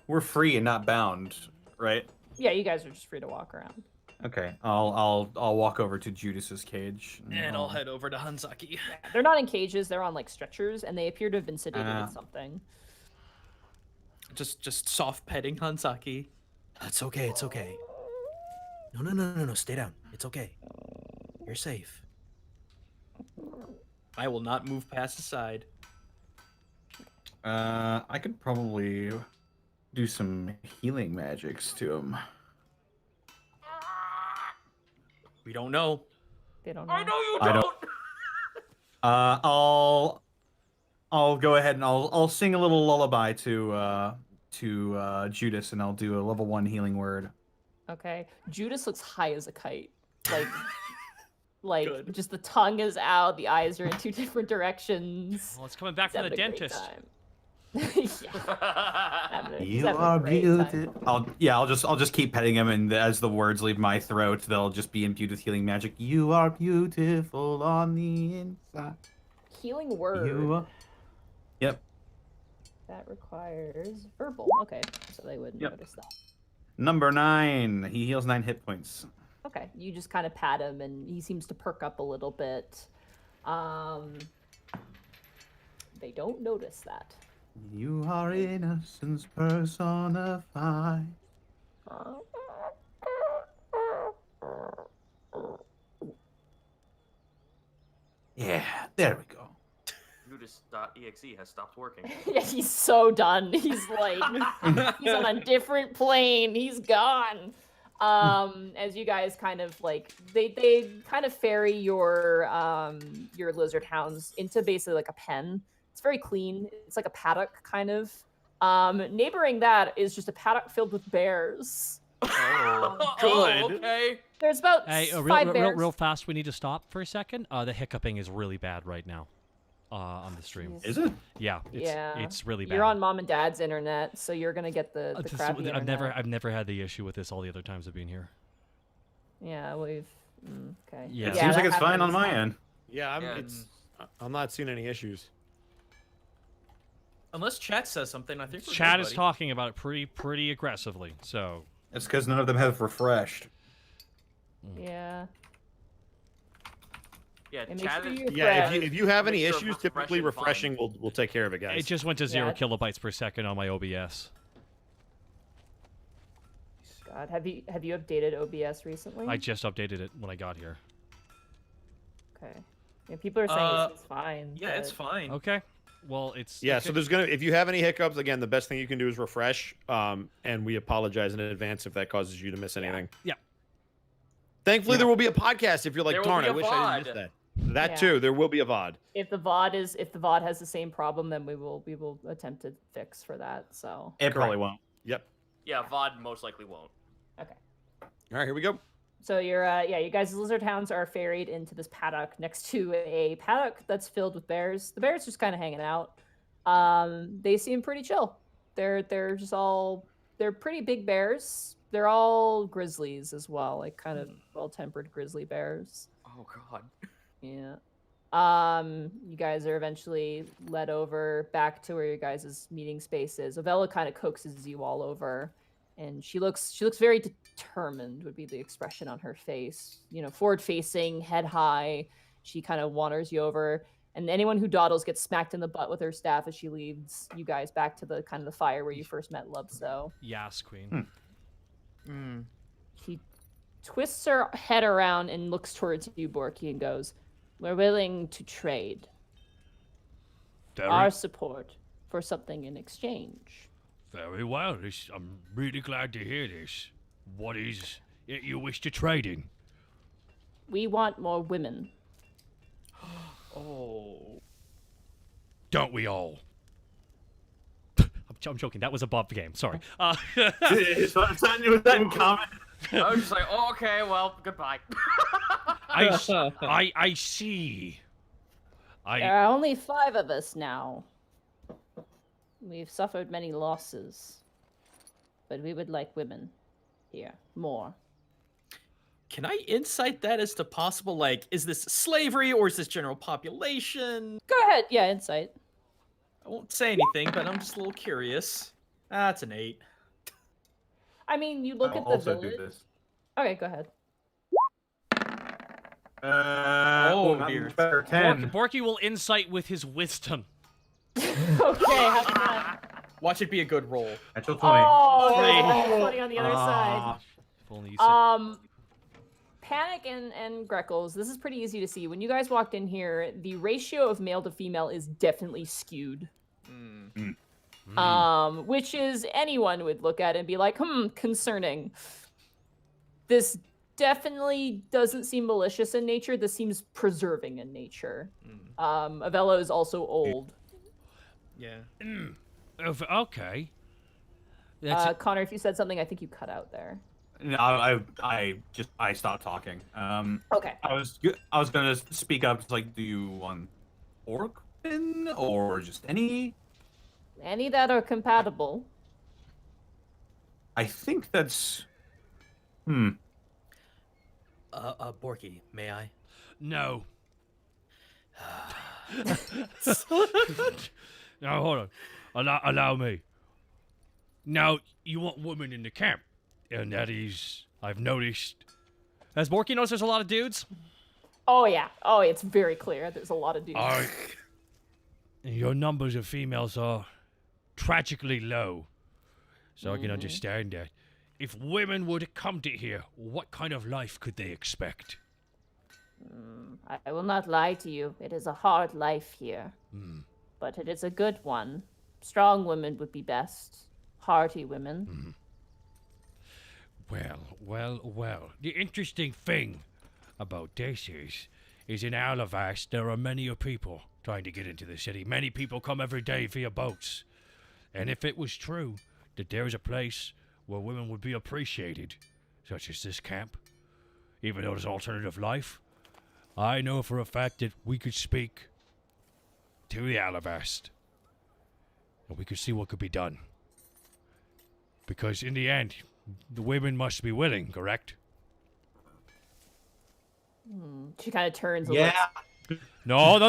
We're free and not bound, right? Yeah, you guys are just free to walk around. Okay. I'll walk over to Judas's cage. And I'll head over to Hanzaki. They're not in cages, they're on like stretchers, and they appear to have been sedated Ah. with something. Just soft petting Hanzaki. It's okay. It's okay. No. Stay down. It's okay. You're safe. I will not move past the side. I could probably do some healing magics to him. We don't know. They don't know. I know you I don't. don't- I'll go ahead and I'll sing a little lullaby to Judas, and I'll do a level 1 healing word. Okay. Judas looks high as a kite. Like, Good. just the tongue is out, the eyes are in 2 different directions. Well, it's coming back He's from the having a great dentist. time. Yeah. He's You having a are great time. beautiful. I'll just keep petting him, and as the words leave my throat, they'll just be imbued with healing magic. You are beautiful on the inside. Healing word. You are... Yep. That requires verbal. Okay, so they wouldn't Yep. notice that. Number 9. He heals 9 hit points. Okay, you just kind of pat him, and he seems to perk up a little bit. They don't notice that. You are innocence personified. Yeah, there we go. Judas.exe has stopped working. Yeah, he's so done. He's like, he's on a different plane. He's gone. As you guys kind of like, they kind of ferry your lizard hounds into basically like a pen. It's very clean. It's like a paddock kind of. Neighboring that is just a paddock filled with bears. Oh, Good. okay. There's about Hey, 5 real bears. fast, we need to stop for a second. The hiccuping is really bad right now on the stream. Jeez. Is it? Yeah, it's really bad. You're on mom and dad's internet, so you're gonna get the This- crappy I've internet. I've never had the issue with this all the other times I've been here. Yeah, we've. Okay. Yeah. It Yeah, seems that like it's fine on happens. my end. Yeah, Yeah, I'm not seeing any issues. Unless chat says something, I think we're Chad good, is buddy. talking about it pretty aggressively. So It's because none of them have refreshed. Yeah. Yeah, And make chat sure is- you Yeah, refresh. if you have any Make sure issues, refresh typically and refreshing will take care of it, guys. it just went to 0 Yeah. kilobytes per second on my OBS. God, have you updated OBS recently? I just updated it when I got here. Okay. Yeah, people are saying it's fine. Yeah, it's but- fine. Okay. Well, it's Yeah, okay. so there's if you have any hiccups, again, the best thing you can do is refresh. And we apologize in advance if that causes you to miss anything. Yeah. Thankfully, there will be a podcast if you're like, There will darn, be I a wish I didn't miss VOD. that. That Yeah. too, there will be a VOD. If the VOD has the same problem, then we will attempt to fix for that. So It probably won't. Yep. Yeah, VOD most likely won't. okay. All right, here we go. So you guys' lizard hounds are ferried into this paddock next to a paddock that's filled with bears. The bears just kind of hanging out. They seem pretty chill. They're pretty big bears. They're all grizzlies as well, like kind of well-tempered grizzly bears. Oh god. Yeah. You guys are eventually led over back to where your guys' meeting space is. Ovella kind of coaxes you all over, and she looks very determined, would be the expression on her face. You know, forward facing, head high. She kind of wanders you over, and anyone who dawdles gets smacked in the butt with her staff as she leads you guys back to the kind of the fire where you first met Lubso. Yes, Queen. She twists her head around and looks towards you, Borky, and goes, "We're willing to trade our support for something in exchange." Very well. I'm really glad to hear this. What is it you wish to trade in? We want more women. Oh. Don't we all? I'm joking. That was a Bob game. Sorry. Is something with that in common? I was just like, oh, okay, well, goodbye. I see. There are only 5 of us now. We've suffered many losses. But we would like women here more. Can I insight that as to possible, like, is this slavery or is this general population? Go ahead. Yeah, insight. I won't say anything, but I'm just a little curious. That's an 8. I mean, you look I'll at the also village. do this. Okay, go ahead. Oh, dear. better 10. Borky will insight with his wisdom. Okay, have fun. Watch it be a good roll. Natural 20. Oh, 20 on the other side. If only you said- Panic and Greckles, this is pretty easy to see. When you guys walked in here, the ratio of male to female is definitely skewed. Which is anyone would look at it and be like, concerning. This definitely doesn't seem malicious in nature. This seems preserving in nature. Avello is also old. Yeah. Okay. Connor, if you said something, I think you cut out there. No, I stopped talking. Okay. I was gonna speak up. It's like, do you want orc or just any? Any that are compatible. I think that's. Borky, may I? No. Now, hold on. Allow me. Now, you want women in the camp. And that is, I've noticed. Has Borky noticed there's a lot of dudes? Oh, yeah. Oh, it's very clear. There's a lot of dudes. Your numbers of females are tragically low. So I can understand that. If women were to come to here, what kind of life could they expect? I will not lie to you. It is a hard life here. But it is a good one. Strong women would be best. Hearty women. Well. The interesting thing about this is in Alivast, there are many people trying to get into the city. Many people come every day via boats. And if it was true that there is a place where women would be appreciated, such as this camp, even though there's alternative life, I know for a fact that we could speak to the Alivast, and we could see what could be done. Because in the end, the women must be willing, correct? She kind of turns a Yeah. little. No. Hold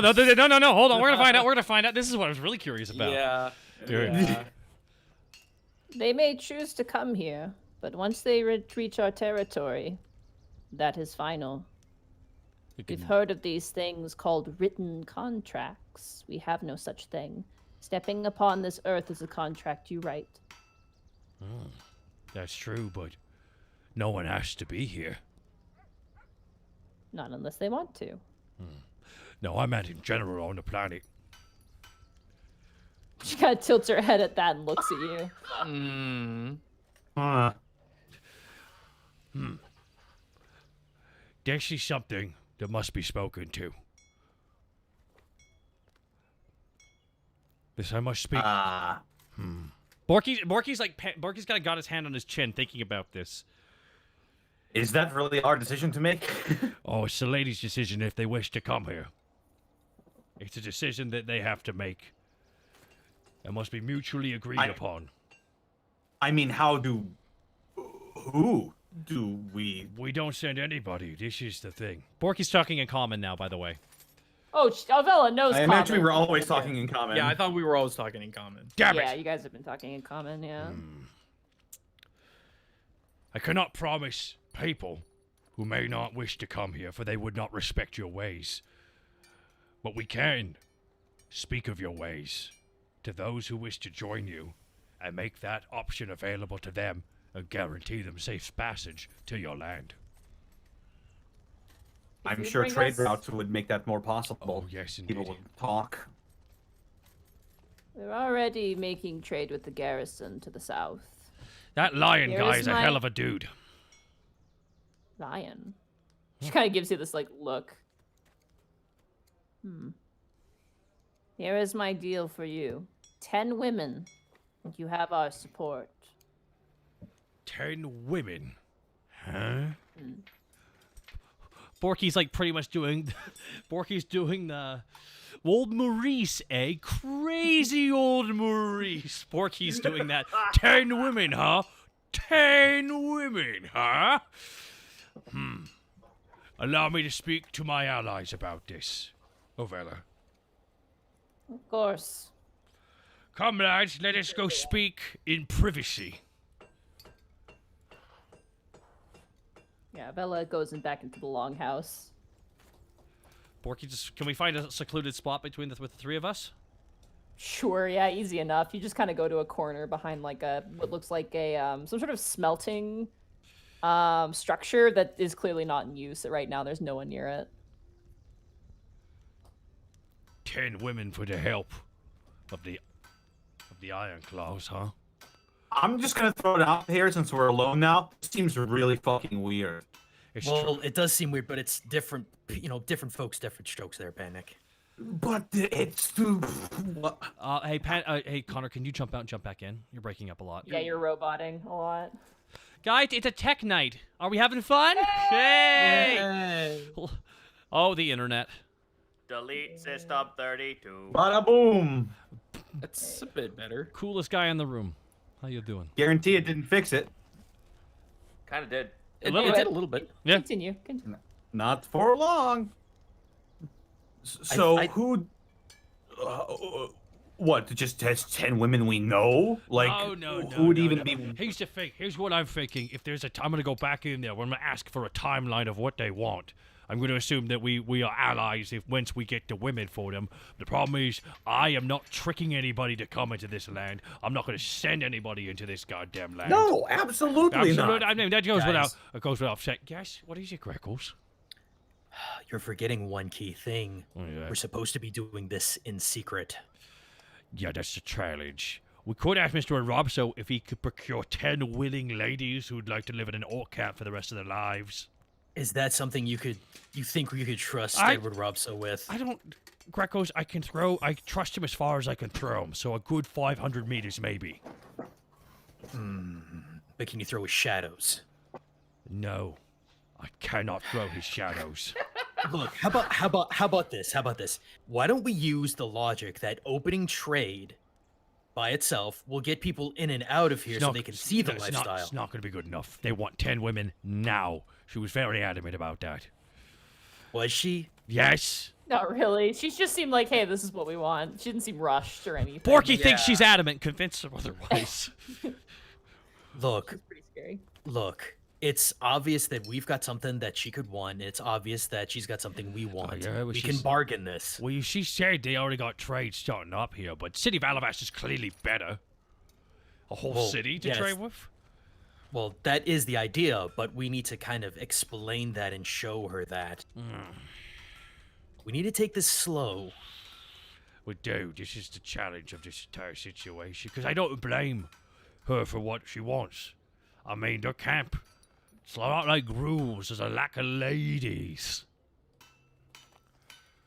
on. We're gonna find out. This is what I was really curious about. Yeah. They may choose to come here, but once they reach our territory, that is final. We've heard of these things called written contracts. We have no such thing. Stepping upon this earth is a contract you write. That's true, but no one has to be here. Not unless they want to. No, I meant in general on the planet. She kind of tilts her head at that and looks at you. This is something that must be spoken to. This I must speak. Borky's kind of got his hand on his chin, thinking about this. Is that really a hard decision to make? Oh, it's the lady's decision if they wish to come here. It's a decision that they have to make. It must be mutually agreed upon. I mean, who do we? We don't send anybody. This is the thing. Borky's talking in common now, by the way. Oh, Alvella knows I common. imagine we were always talking in common. Yeah, I thought we were always talking in common. Damn Yeah, it! you guys have been talking in common, yeah. I cannot promise people who may not wish to come here, for they would not respect your ways. But we can speak of your ways to those who wish to join you and make that option available to them and guarantee them safe passage to your land. If I'm you sure bring trade us- routes would make that more possible. Oh, yes, People indeed. would talk. We're already making trade with the garrison to the south. That lion Here guy is is a my- hell of a dude. Lion. She kind of gives you this like look. Here is my deal for you. 10 women, and you have our support. 10 women. Huh? Borky's like pretty much doing. Borky's doing the. Old Maurice, eh? Crazy old Maurice. Borky's doing that. 10 women, huh? 10 women, huh? Allow me to speak to my allies about this. Ovella. Of course. Come, lads, let us go speak in privacy. Yeah, Bella goes back into the longhouse. Borky, just can we find a secluded spot between with the three of us? Sure, yeah, easy enough. You just kind of go to a corner behind like a what looks like a some sort of smelting structure that is clearly not in use right now. There's no one near it. 10 women for the help of the Iron Claws, huh? I'm just gonna throw it out here since we're alone now. It seems really fucking weird. It's Well, true. it does seem weird, but it's different. Different folks, different strokes. There, Panic. But it's too. Hey, Connor, can you jump out and jump back in? You're breaking up a lot. Yeah, you're roboting a lot. Guys, it's a tech night. Are we having fun? Yay! Oh, the internet. Delete system 32. Bada boom! That's a bit better. Coolest guy in the room. How you doing? Guarantee it didn't fix it. Kind of did. It little did bit. a little bit. Yeah. Continue. Not for long. So I- who? What? Just 10 women we know? Like No, who would even no. be? Here's the thing. Here's what I'm thinking. If there's I'm gonna go back in there. I'm gonna ask for a timeline of what they want. I'm gonna assume that we are allies if once we get the women for them. The problem is I am not tricking anybody to come into this land. I'm not gonna send anybody into this goddamn land. No, absolutely not. I mean, that goes Guys. without saying. Yes. What is it, Greckles? You're forgetting one key thing. Oh, yeah. We're supposed to be doing this in secret. Yeah, that's the challenge. We could ask Mr. Robso if he could procure 10 willing ladies who'd like to live in an orc camp for the rest of their lives. Is that something you think we could trust I- Edward Robso with? I don't... Greckles, I trust him as far as I can throw him, so a good 500 meters maybe. But can you throw his shadows? No, I cannot throw his shadows. Look, how about this? How about this? Why don't we use the logic that opening trade by itself will get people in and out of here so they can see the lifestyle? It's not going to be good enough. They want 10 women now. She was very adamant about that. Was she? Yes. Not really. She just seemed like, hey, this is what we want. She didn't seem rushed or anything. Borky thinks she's adamant. Convince her otherwise. Look, Pretty scary. look. It's obvious that we've got something that she could want. It's obvious that she's got something we want. yeah, well, we can she's- bargain this. Well, she said they already got trade starting up here, but City of Alivast is clearly better. A whole Well, city to yes. trade with? Well, that is the idea, but we need to kind of explain that and show her that. We need to take this slow. We do. This is the challenge of this entire situation. Because I don't blame her for what she wants. I mean, their camp, it's a lot like rules. There's a lack of ladies.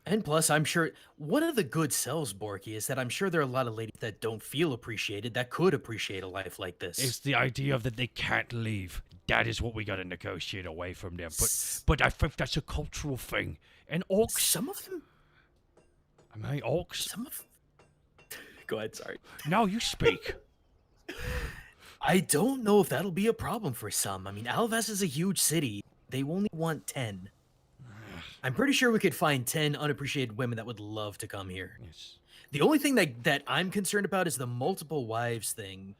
And plus, I'm sure one of the good sells, Borky, is that I'm sure there are a lot of ladies that don't feel appreciated that could appreciate a life like this. It's the idea of that they can't leave. That is what we got to negotiate away from them. But I think that's a cultural thing. And orcs, Some of them. I mean, orcs. Some of. Go ahead. Sorry. No, you speak. I don't know if that'll be a problem for some. I mean, Alivast is a huge city. They only want 10. I'm pretty sure we could find 10 unappreciated women that would love to come here. Yes. The only thing that I'm concerned about is the multiple wives thing.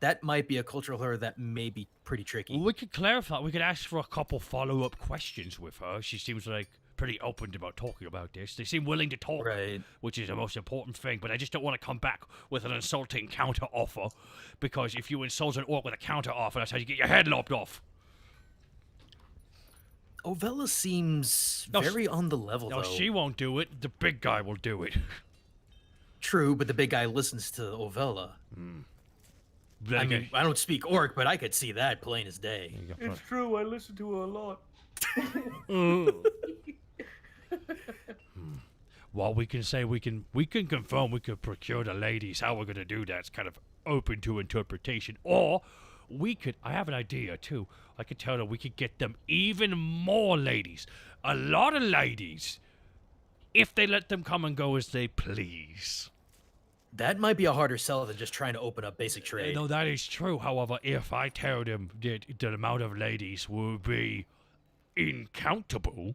That might be a cultural horror that may be pretty tricky. Well, we could clarify. We could ask for a couple follow-up questions with her. She seems like pretty open about talking about this. They seem willing to talk, Right. which is the most important thing. But I just don't want to come back with an insulting counter offer, because if you insult an orc with a counter offer, that's how you get your head lopped off. Ovella seems No, very on the level, No, though. she won't do it. The big guy will do it. True, but the big guy listens to Ovella. I mean, I don't speak Orc, but I could see that plain as day. true. I listen to her a lot. Well, we can say we can confirm we could procure the ladies. How we're gonna do that's kind of open to interpretation. Or we could. I have an idea too. I could tell them we could get them even more ladies, a lot of ladies, if they let them come and go as they please. That might be a harder sell than just trying to open up basic trade. No, that is true. However, if I tell them that the amount of ladies will be incountable,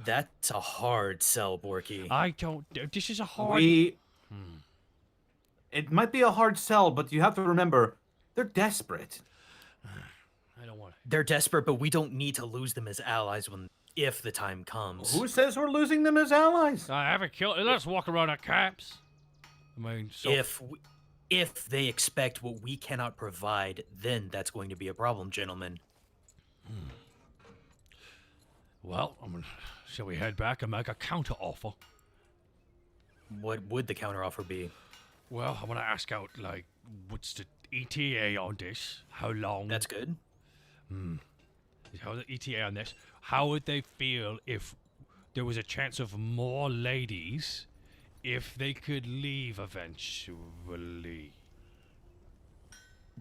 That's a hard sell, Borky. I don't. This is a hard. It might be a hard sell, but you have to remember, they're desperate. I don't want. They're desperate, but we don't need to lose them as allies if the time comes. Who says we're losing them as allies? I haven't killed. Let's walk around our caps. I mean, so If they expect what we cannot provide, then that's going to be a problem, gentlemen. well, shall we head back and make a counter offer? What would the counteroffer be? Well, I want to ask out like, what's the ETA on this? How long? That's good. How the ETA on this? How would they feel if there was a chance of more ladies if they could leave eventually?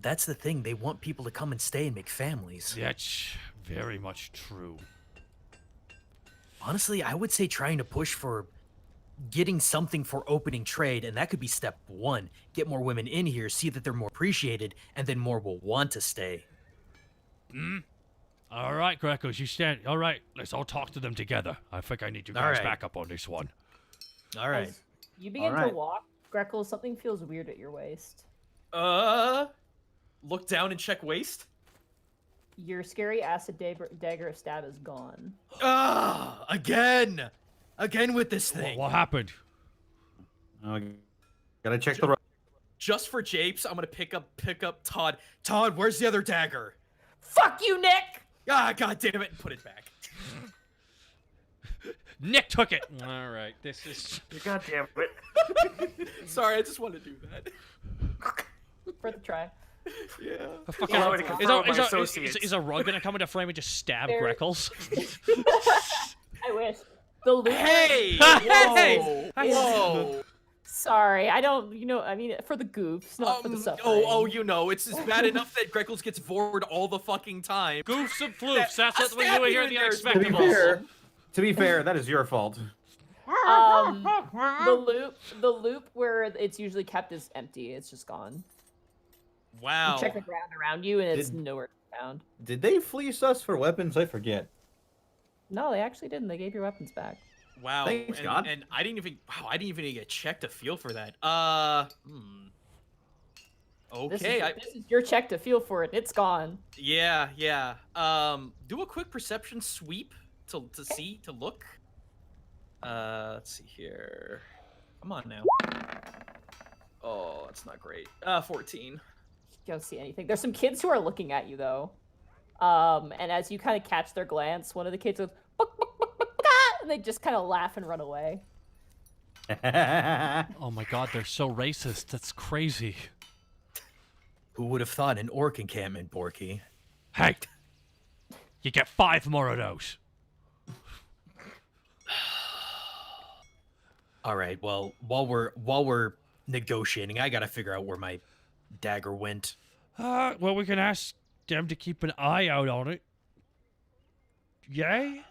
That's the thing. They want people to come and stay and make families. That's very much true. Honestly, I would say trying to push for getting something for opening trade, and that could be step one. Get more women in here, see that they're more appreciated, and then more will want to stay. All right, Greckles, you stand. All right, let's all talk to them together. I think I need you All guys right. back up on this one. All right. As you begin to Alright. walk, Greckles, something feels weird at your waist. Look down and check waist. Your scary acid dagger of stab is gone. Again with this What, thing. what happened? Gotta check the. Just for japes, I'm gonna pick up Todd. Todd, where's the other dagger? Fuck you, Nick! Ah, god damn it, and put it back. Nick took it. All right, this is. God damn it. Sorry, I just wanted to do that. For the try. Yeah. The fuck Yeah, is, I would confirm my is a rug gonna come into frame and just stab There- Greckles? I wish. The loop. Hey! Hey! Whoa! Whoa! Sorry, I don't. I mean, for the goofs, not for the suffering. It's bad enough that Greckles gets vored all the fucking time. Goofs and floofs. That's what we stab do you here in in the there. Unexpectables. To be fair, that is your fault. The loop where it's usually kept is empty. It's just gone. Wow. You check the ground around you, and it's Did- nowhere to be found. Did they fleece us for weapons? I forget. No, they actually didn't. They gave your weapons back. Wow. Thanks, and, God. and I didn't even get checked to feel for that. This Okay. is your check to feel for it. It's gone. Yeah. Do a quick perception sweep to look. Let's see here. Come on now. Oh, that's not great. 14. You don't see anything. There's some kids who are looking at you though. And as you kind of catch their glance, one of the kids goes, "Buck, buck, buck, buck, buck," and they just kind of laugh and run away. Oh my god, they're so racist. That's crazy. Who would have thought an orc encampment, Borky? Hey, you get 5 more of those. All right. Well, while we're negotiating, I gotta figure out where my dagger went. Well, we can ask them to keep an eye out on it. Yay?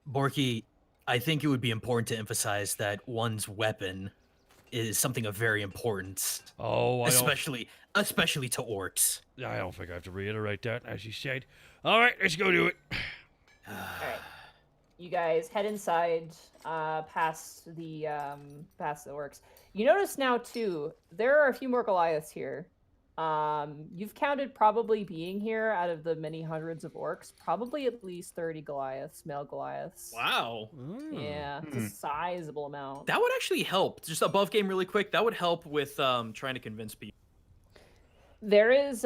Borky, I think it would be important to emphasize that one's weapon is something of very importance, Oh, especially to orcs. I don't think I have to reiterate that, as you said. All right, let's go do it. All right. You guys head inside, past the orcs. You notice now too, there are a few more Goliaths here. You've counted probably being here out of the many hundreds of orcs, probably at least 30 Goliaths, male Goliaths. Wow. Yeah, it's a sizable amount. That would actually help. Just above game really quick. That would help with trying to convince people. There is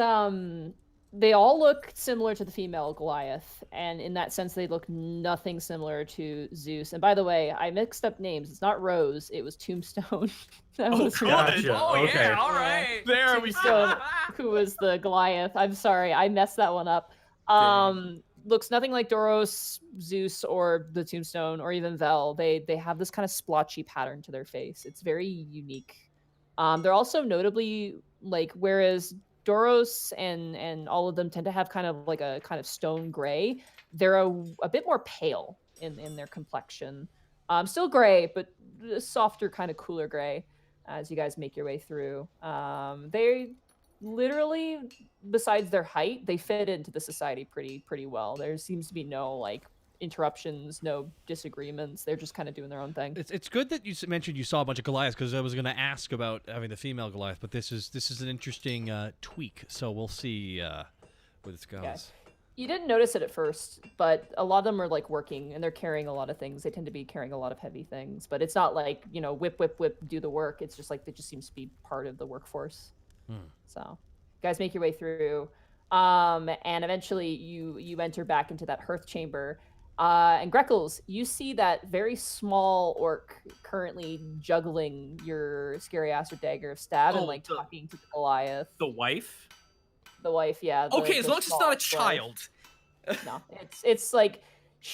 They all look similar to the female Goliath, and in that sense, they look nothing similar to Zeus. And by the way, I mixed up names. It's not Rose; it was Tombstone. That Oh, was good. Gotcha. Oh, Okay. yeah. All right. There we Tombstone, who was the Goliath. I'm sorry, I messed that one up. Looks nothing like Doros, Zeus, or the Tombstone, or even Vel. They have this kind of splotchy pattern to their face. It's very unique. They're also notably like, whereas Doros and all of them tend to have kind of like a kind of stone gray, they're a bit more pale in their complexion. Still gray, but a softer kind of cooler gray as you guys make your way through. They literally, besides their height, they fit into the society pretty well. There seems to be no like interruptions, no disagreements. They're just kind of doing their own thing. It's good that you mentioned you saw a bunch of Goliaths, because I was going to ask about having the female Goliath, but this is an interesting tweak. So we'll see where this goes. Yeah. You didn't notice it at first, but a lot of them are like working and they're carrying a lot of things. They tend to be carrying a lot of heavy things, but it's not like, you know, whip, do the work. It's just like, it just seems to be part of the workforce. So you guys make your way through. And eventually you enter back into that hearth chamber. And Greckles, you see that very small orc currently juggling your scary ass or dagger of stab and like talking to the Goliath. The wife? The wife, yeah. Okay, as long as it's not a child. No, it's like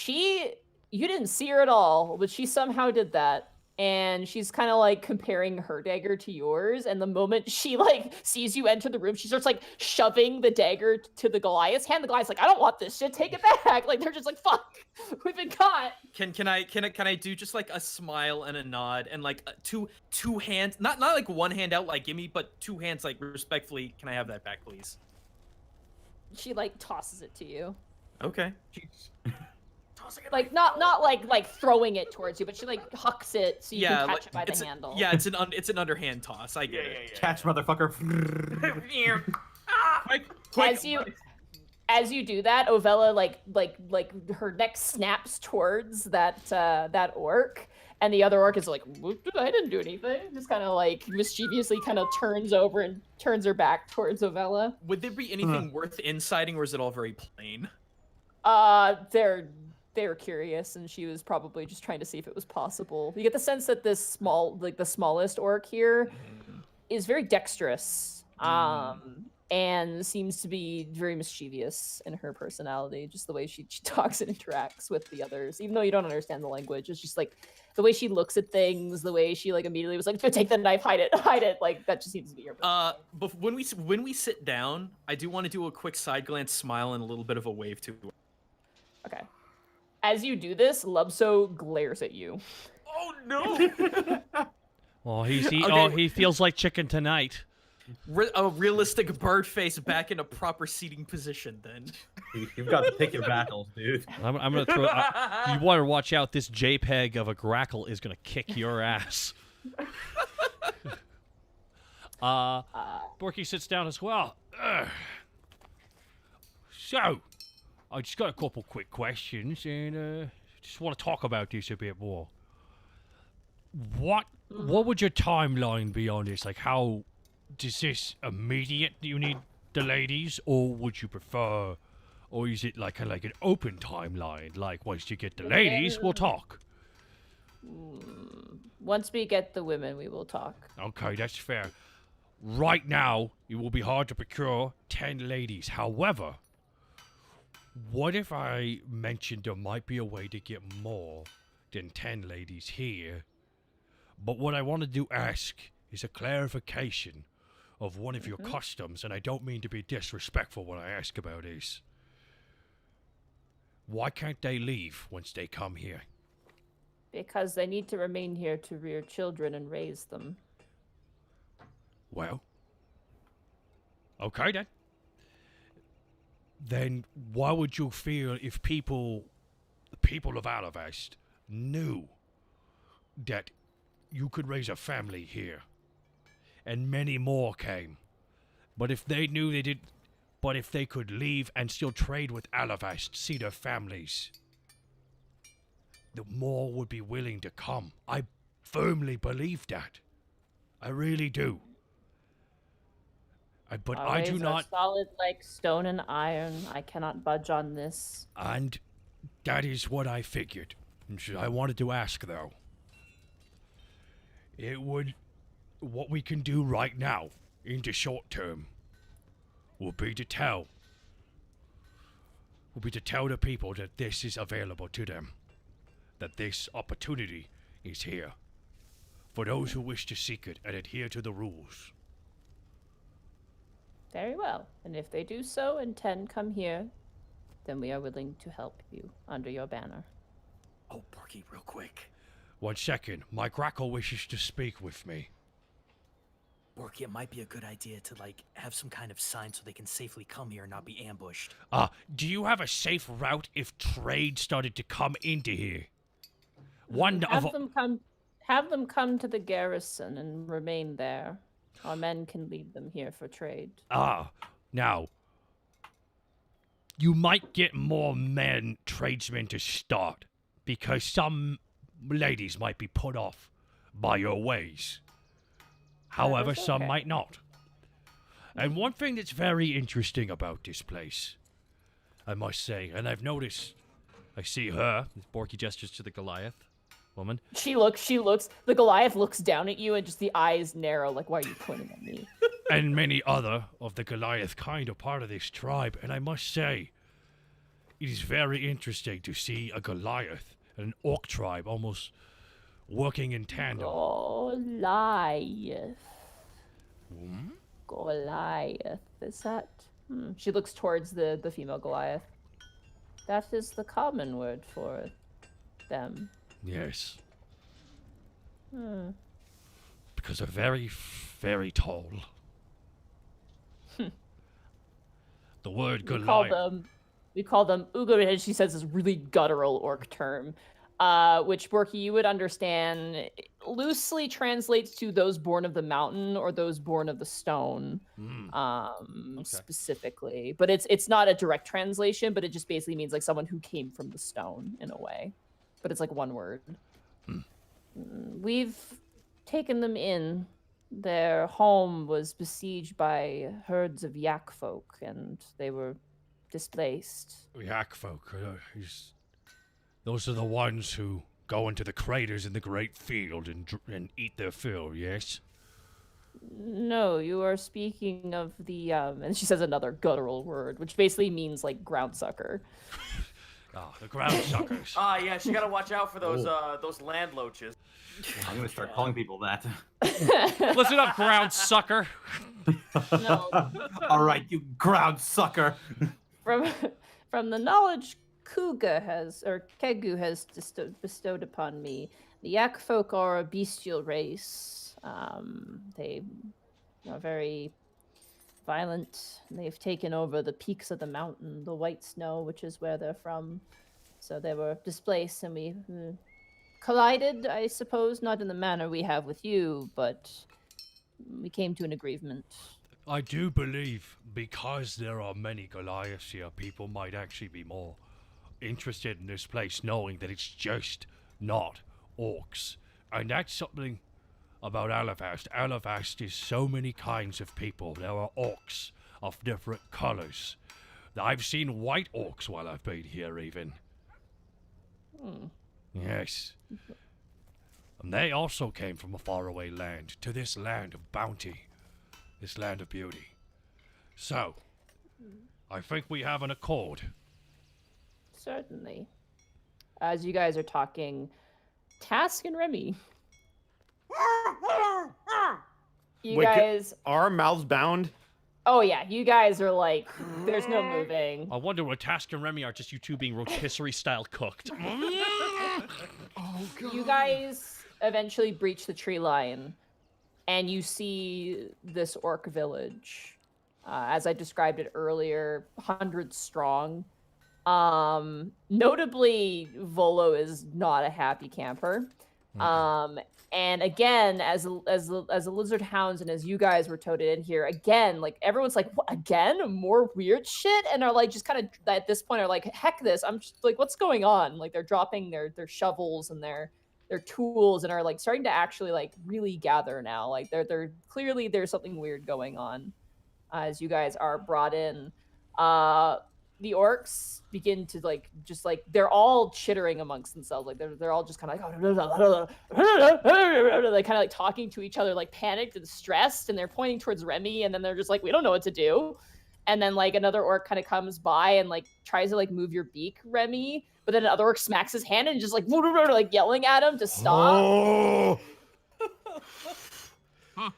you didn't see her at all, but she somehow did that. And she's kind of like comparing her dagger to yours. And the moment she like sees you enter the room, she starts like shoving the dagger to the Goliath's hand. The Goliath's like, I don't want this shit. Take it back. Like they're just like, fuck, we've been caught. Can I do just like a smile and a nod and like two hands, not like one hand out like gimme, but two hands like respectfully. Can I have that back, please? She like tosses it to you. Okay. Like not like throwing it towards you, but she like hucks it so you can catch it by the handle. Yeah, it's an underhand toss. I get it. Catch, motherfucker. Quick. As you do that, Ovella like her neck snaps towards that orc, and the other orc is like, I didn't do anything. Just kind of like mischievously kind of turns over and turns her back towards Ovella. Would there be anything worth inciting, or is it all very plain? They were curious, and she was probably just trying to see if it was possible. You get the sense that the smallest orc here is very dexterous, and seems to be very mischievous in her personality, just the way she talks and interacts with the others, even though you don't understand the language. It's just like the way she looks at things, the way she like immediately was like, take the knife, hide it. Like that just seems to be her personality. But when we sit down, I do want to do a quick side glance, smile, and a little bit of a wave to her. Okay. As you do this, Lubso glares at you. Oh no! Well, he feels like chicken tonight. A realistic bird face back in a proper seating position, then. You've got to pick your battles, dude. I'm gonna throw. You want to watch out. This JPEG of a Greckle is gonna kick your ass. Borky sits down as well. So, I just got a couple quick questions, and just want to talk about this a bit more. What would your timeline be on this? Like, how is this immediate? Do you need the ladies, or would you prefer, or is it like an open timeline? Like, once you get the ladies, we'll talk. Once we get the women, we will talk. Okay, that's fair. Right now, it will be hard to procure 10 ladies. However, what if I mentioned there might be a way to get more than 10 ladies here? But what I wanted to ask is a clarification of one of your customs, and I don't mean to be disrespectful when I ask about this. Why can't they leave once they come here? Because they need to remain here to rear children and raise them. Well, okay then. Then why would you feel if the people of Alivast knew that you could raise a family here, and many more came, but if they knew they did, but if they could leave and still trade with Alivast, see their families, the more would be willing to come. I firmly believe that. I really do. But Our I do ways are not, solid like stone and iron. I cannot budge on this. and that is what I figured. I wanted to ask, though. What we can do right now, in the short term, will be to tell the people that this is available to them, that this opportunity is here, for those who wish to seek it and adhere to the rules. Very well. And if they do so and 10 come here, then we are willing to help you under your banner. Oh, Borky, real quick. 1 second, my Greckle wishes to speak with me. Borky, it might be a good idea to, like, have some kind of sign so they can safely come here and not be ambushed. Do you have a safe route if trade started to come into here? Have them come to the garrison and remain there. Our men can lead them here for trade. Now, you might get more tradesmen to start, because some ladies might be put off by your ways. However, is some okay. might not. And one thing that's very interesting about this place, I must say, and I've noticed, I see her, Borky gestures to the Goliath woman. She looks. The Goliath looks down at you and just the eyes narrow, like, why are you pointing at me? And many other of the Goliath kind are part of this tribe, and I must say, it is very interesting to see a Goliath and an Orc tribe almost working in tandem. Goliath. Goliath. Is that... She looks towards the female Goliath. That is the common word for them. Yes. Because they're very, very tall. The word Goliath. We call them Ugo, and she says this really guttural Orc term, which, Borky, you would understand loosely translates to those born of the mountain or those born of the stone, specifically. But it's not a direct translation, but it just basically means like someone who came from the stone in a way. But it's like one word. We've taken them in. Their home was besieged by herds of yak folk, and they were displaced. Yak folk. Those are the ones who go into the craters in the great field and eat their fill, yes? No, you are speaking of the, and she says another guttural word, which basically means, like, ground sucker. The ground suckers. Yeah, she gotta watch out for those land loaches. I'm gonna start calling people that. Listen up, ground sucker. No. All right, you ground sucker. From the knowledge Kegu has bestowed upon me, the yak folk are a bestial race. They are very violent. They've taken over the peaks of the mountain, the white snow, which is where they're from. So they were displaced, and we collided, I suppose, not in the manner we have with you, but we came to an agreement. I do believe, because there are many Goliaths here, people might actually be more interested in this place, knowing that it's just not orcs. And that's something about Alivast. Alivast is so many kinds of people. There are orcs of different colors. I've seen white orcs while I've been here, even. Yes. And they also came from a faraway land to this land of bounty, this land of beauty. So, I think we have an accord. Certainly. As you guys are talking, Task and Remy. Wait, guys... Are our mouths bound? Oh, yeah. You guys are like, there's no moving. I wonder what Task and Remy are, just you two being rotisserie style cooked. Oh, God. You guys eventually breach the tree line, and you see this orc village. As I described it earlier, 100 strong. Notably, Volo is not a happy camper. And again, as the lizard hounds and as you guys were toted in here, again, like everyone's like, what, again, more weird shit, and are like just kind of at this point are like, heck this, I'm just like, what's going on? Like they're dropping their shovels and their tools and are like starting to actually like really gather now. Like they're clearly there's something weird going on. as you guys are brought in. The orcs begin to they're all chittering amongst themselves, like they're all just kind of like kind of like talking to each other, like panicked and stressed, and they're pointing towards Remy, and then they're just like, we don't know what to do. And then like another orc kind of comes by and like tries to like move your beak, Remy, but then another orc smacks his hand and just like yelling at him to stop. Oh. And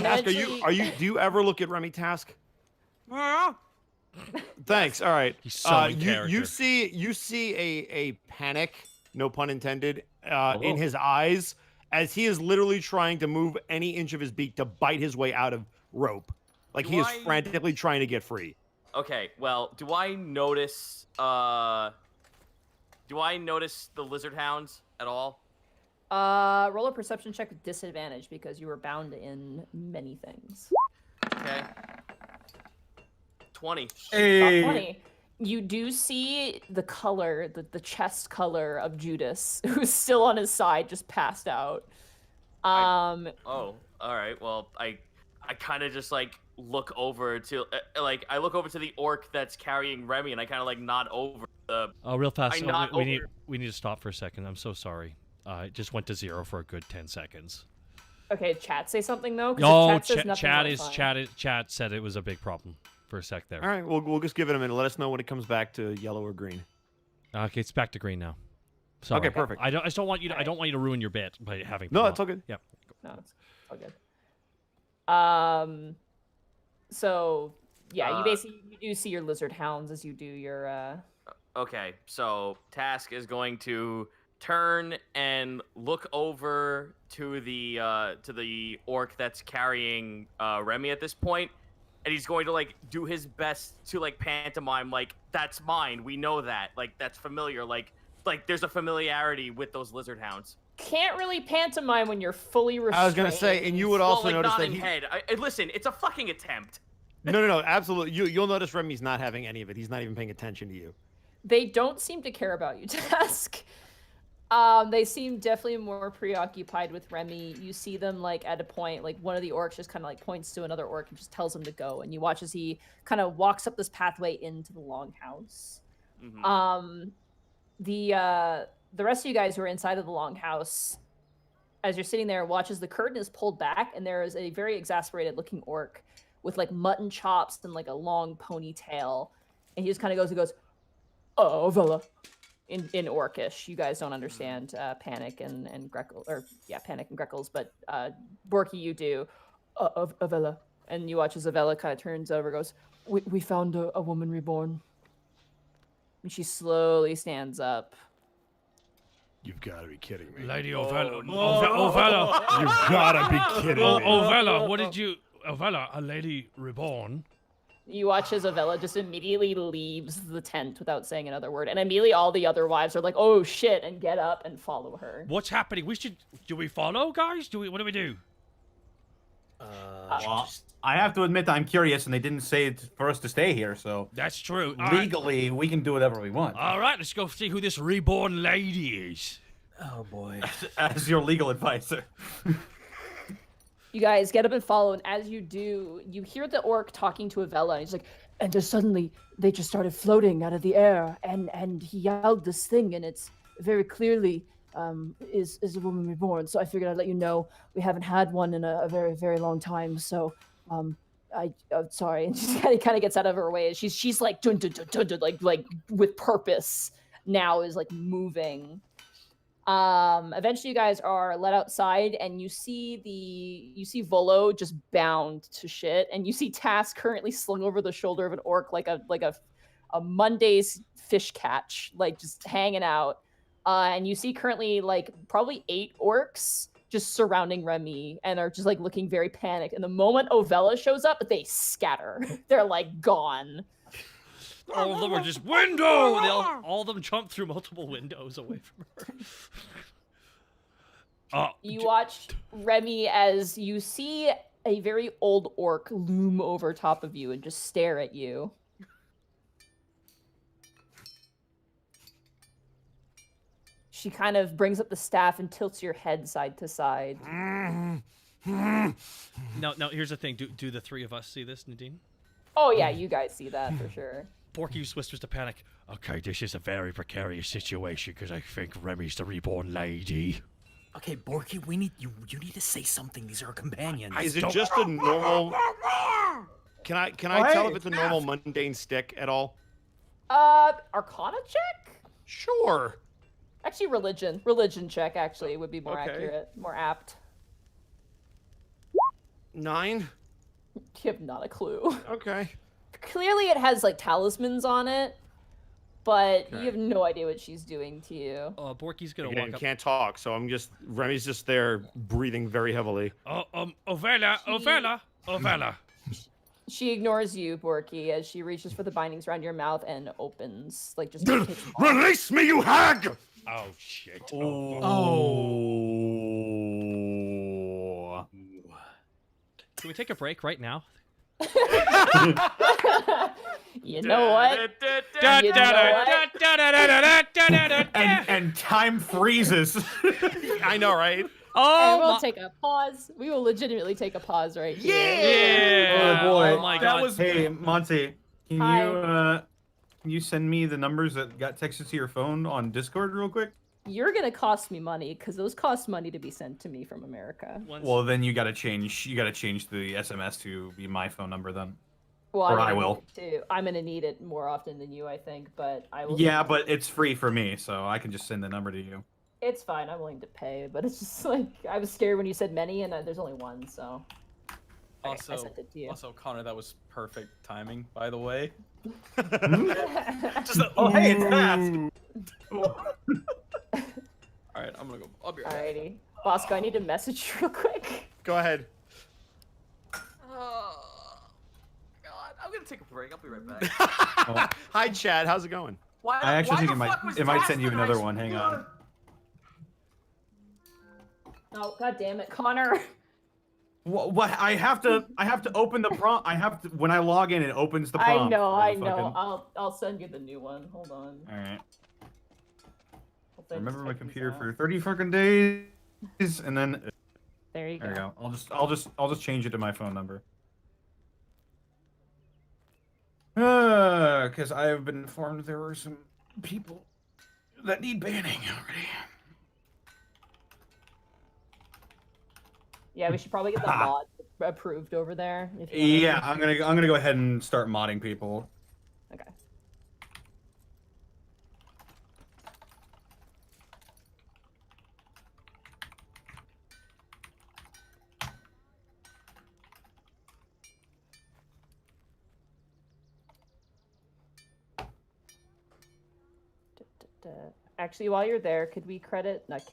Task, eventually- do you ever look at Remy Task? Thanks. All right. He's so in you character. see a panic, no pun intended, in his eyes as he is literally trying to move any inch of his beak to bite his way out of rope. Like he is frantically trying to get free. Okay, well, do I notice the lizard hounds at all? Roll a perception check with disadvantage because you were bound in many things. Okay. 20. Hey. 20. You do see the color, the chest color of Judas, who's still on his side, just passed out. Oh, all right. Well, I kind of just like look over to I look over to the orc that's carrying Remy, and I kind of like nod over the. Oh, real fast. I nod we over. need to stop for a second. I'm so sorry. It just went to 0 for a good 10 seconds. Okay, chat say something though. 'Cause Oh, if chat says nothing, chat said it was a big problem for a sec there. All right, we'll just give it a minute. Let us know when it comes back to yellow or green. Okay, it's back to green now. Sorry. Okay, perfect. I just don't want you to. I don't want you to ruin your bit by having. No, it's all good. Yep. No, it's all good. So yeah, you do see your lizard hounds as you do your. Okay, so Task is going to turn and look over to the orc that's carrying Remy at this point, and he's going to like do his best to like pantomime like, that's mine, we know that, like that's familiar, like there's a familiarity with those lizard hounds. Can't really pantomime when you're fully restrained. I was gonna say, and you would also well, like, notice that nodding head. Listen, it's a fucking attempt. No, absolutely. You'll notice Remy's not having any of it. He's not even paying attention to you. They don't seem to care about you, Task. They seem definitely more preoccupied with Remy. You see them like at a point, like one of the orcs just kind of like points to another orc and just tells him to go. And you watch as he kind of walks up this pathway into the longhouse. Mm-hmm. The rest of you guys who are inside of the longhouse, as you're sitting there, watch as the curtain is pulled back and there is a very exasperated looking orc with like mutton chops and like a long ponytail. And he just kind of goes, "Oh, Vela." In Orcish. You guys don't understand Panic and Greckles, or yeah, Panic and Greckles, but Borky, you do. Avella. And you watch as Avella kind of turns over, goes, we found a woman reborn. And she slowly stands up. You've got to be kidding me. Lady Ovella. no. Ovella. You've got to be kidding me. Ovella, what did you... Ovella, a lady reborn. You watch as Avella just immediately leaves the tent without saying another word. And immediately all the other wives are like, oh shit, and get up and follow her. What's happening? Do we follow, guys? What do we do? Well, I have to admit I'm curious, and they didn't say it's for us to stay here, so That's true. All right. legally we can do whatever we want. All right, let's go see who this reborn lady is. Oh boy. As your legal advisor. You guys get up and follow, and as you do, you hear the orc talking to Avella, and he's like, and just suddenly they just started floating out of the air, and he yelled this thing, and it's very clearly is a woman reborn. So I figured I'd let you know we haven't had one in a very, very long time. So I'm sorry. And she kind of gets out of her way. She's like dun, dun, dun, dun, dun, like with purpose now, is like moving. Eventually you guys are let outside and you see Volo just bound to shit, and you see Task currently slung over the shoulder of an orc like a Monday's fish catch, like just hanging out. And you see currently like probably 8 orcs just surrounding Remy and are just like looking very panicked. And the moment Ovella shows up, they scatter. They're like gone. All of them are just window. All of them jump through multiple windows away from her. You watch Remy as you see a very old orc loom over top of you and just stare at you. She kind of brings up the staff and tilts your head side to side. No, here's the thing. Do the three of us see this, Nadine? Oh yeah, you guys see that for sure. Borky whispers to Panic. Okay, this is a very precarious situation because I think Remy's the reborn lady. Okay, Borky, we need you need to say something. These are our companions. Is it just a normal? Can I tell if it's a normal mundane stick at all? Arcana check? Sure. Actually, religion check actually would be more Okay. accurate, more apt. 9. You have not a clue. Okay. Clearly, it has like talismans on it, but Okay. you have no idea what she's doing to you. Borky's gonna Again, walk up. can't talk, so Remy's just there breathing very heavily. Ovella. She ignores you, Borky, as she reaches for the bindings around your mouth and opens, like just. Release me, you hag! Oh shit. Oh. Can we take a break right now? You know what? And time freezes. I know, right? And Oh, we'll take a pause. We will legitimately take a pause right here. yeah! Oh, boy. Oh my That god! was- Hey, Monty, Hi. can you send me the numbers that got texted to your phone on Discord real quick? You're gonna cost me money because those cost money to be sent to me from America. Well, then you gotta change the SMS to be my phone number then. Well, Or I'm I gonna will. need it too. I'm gonna need it more often than you, I think, but I will. Yeah, but it's free for me, so I can just send the number to you. It's fine. I'm willing to pay, but it's just like I was scared when you said many, and there's only one, so. Okay, I Also, sent it to you. also, Connor, that was perfect timing, by the way. Just oh hey, it's fast. All right, I'm gonna go. I'll be right back. Alrighty, Bosco, I need to message you real quick. Go ahead. Oh, God, I'm gonna take a break. I'll be right back. Hi, Chad. How's it going? Why, I actually why think the it fuck was might Task send you the another Nice- one. Hang on. Oh god damn it, Connor. What? I have to open the prompt. When I log in, it opens the prompt. I for the know. fucking- I'll send you the new one. Hold on. All right. I'll send- Remember my type these computer out. for 30 fucking days, and then There you go. there we go. I'll just change it to my phone number. Because I have been informed there were some people that need banning already. Yeah, we should probably get the mod approved over there. If you wanna- Yeah, I'm gonna go ahead and start modding people. Okay. Actually, while you're there, could we credit? Not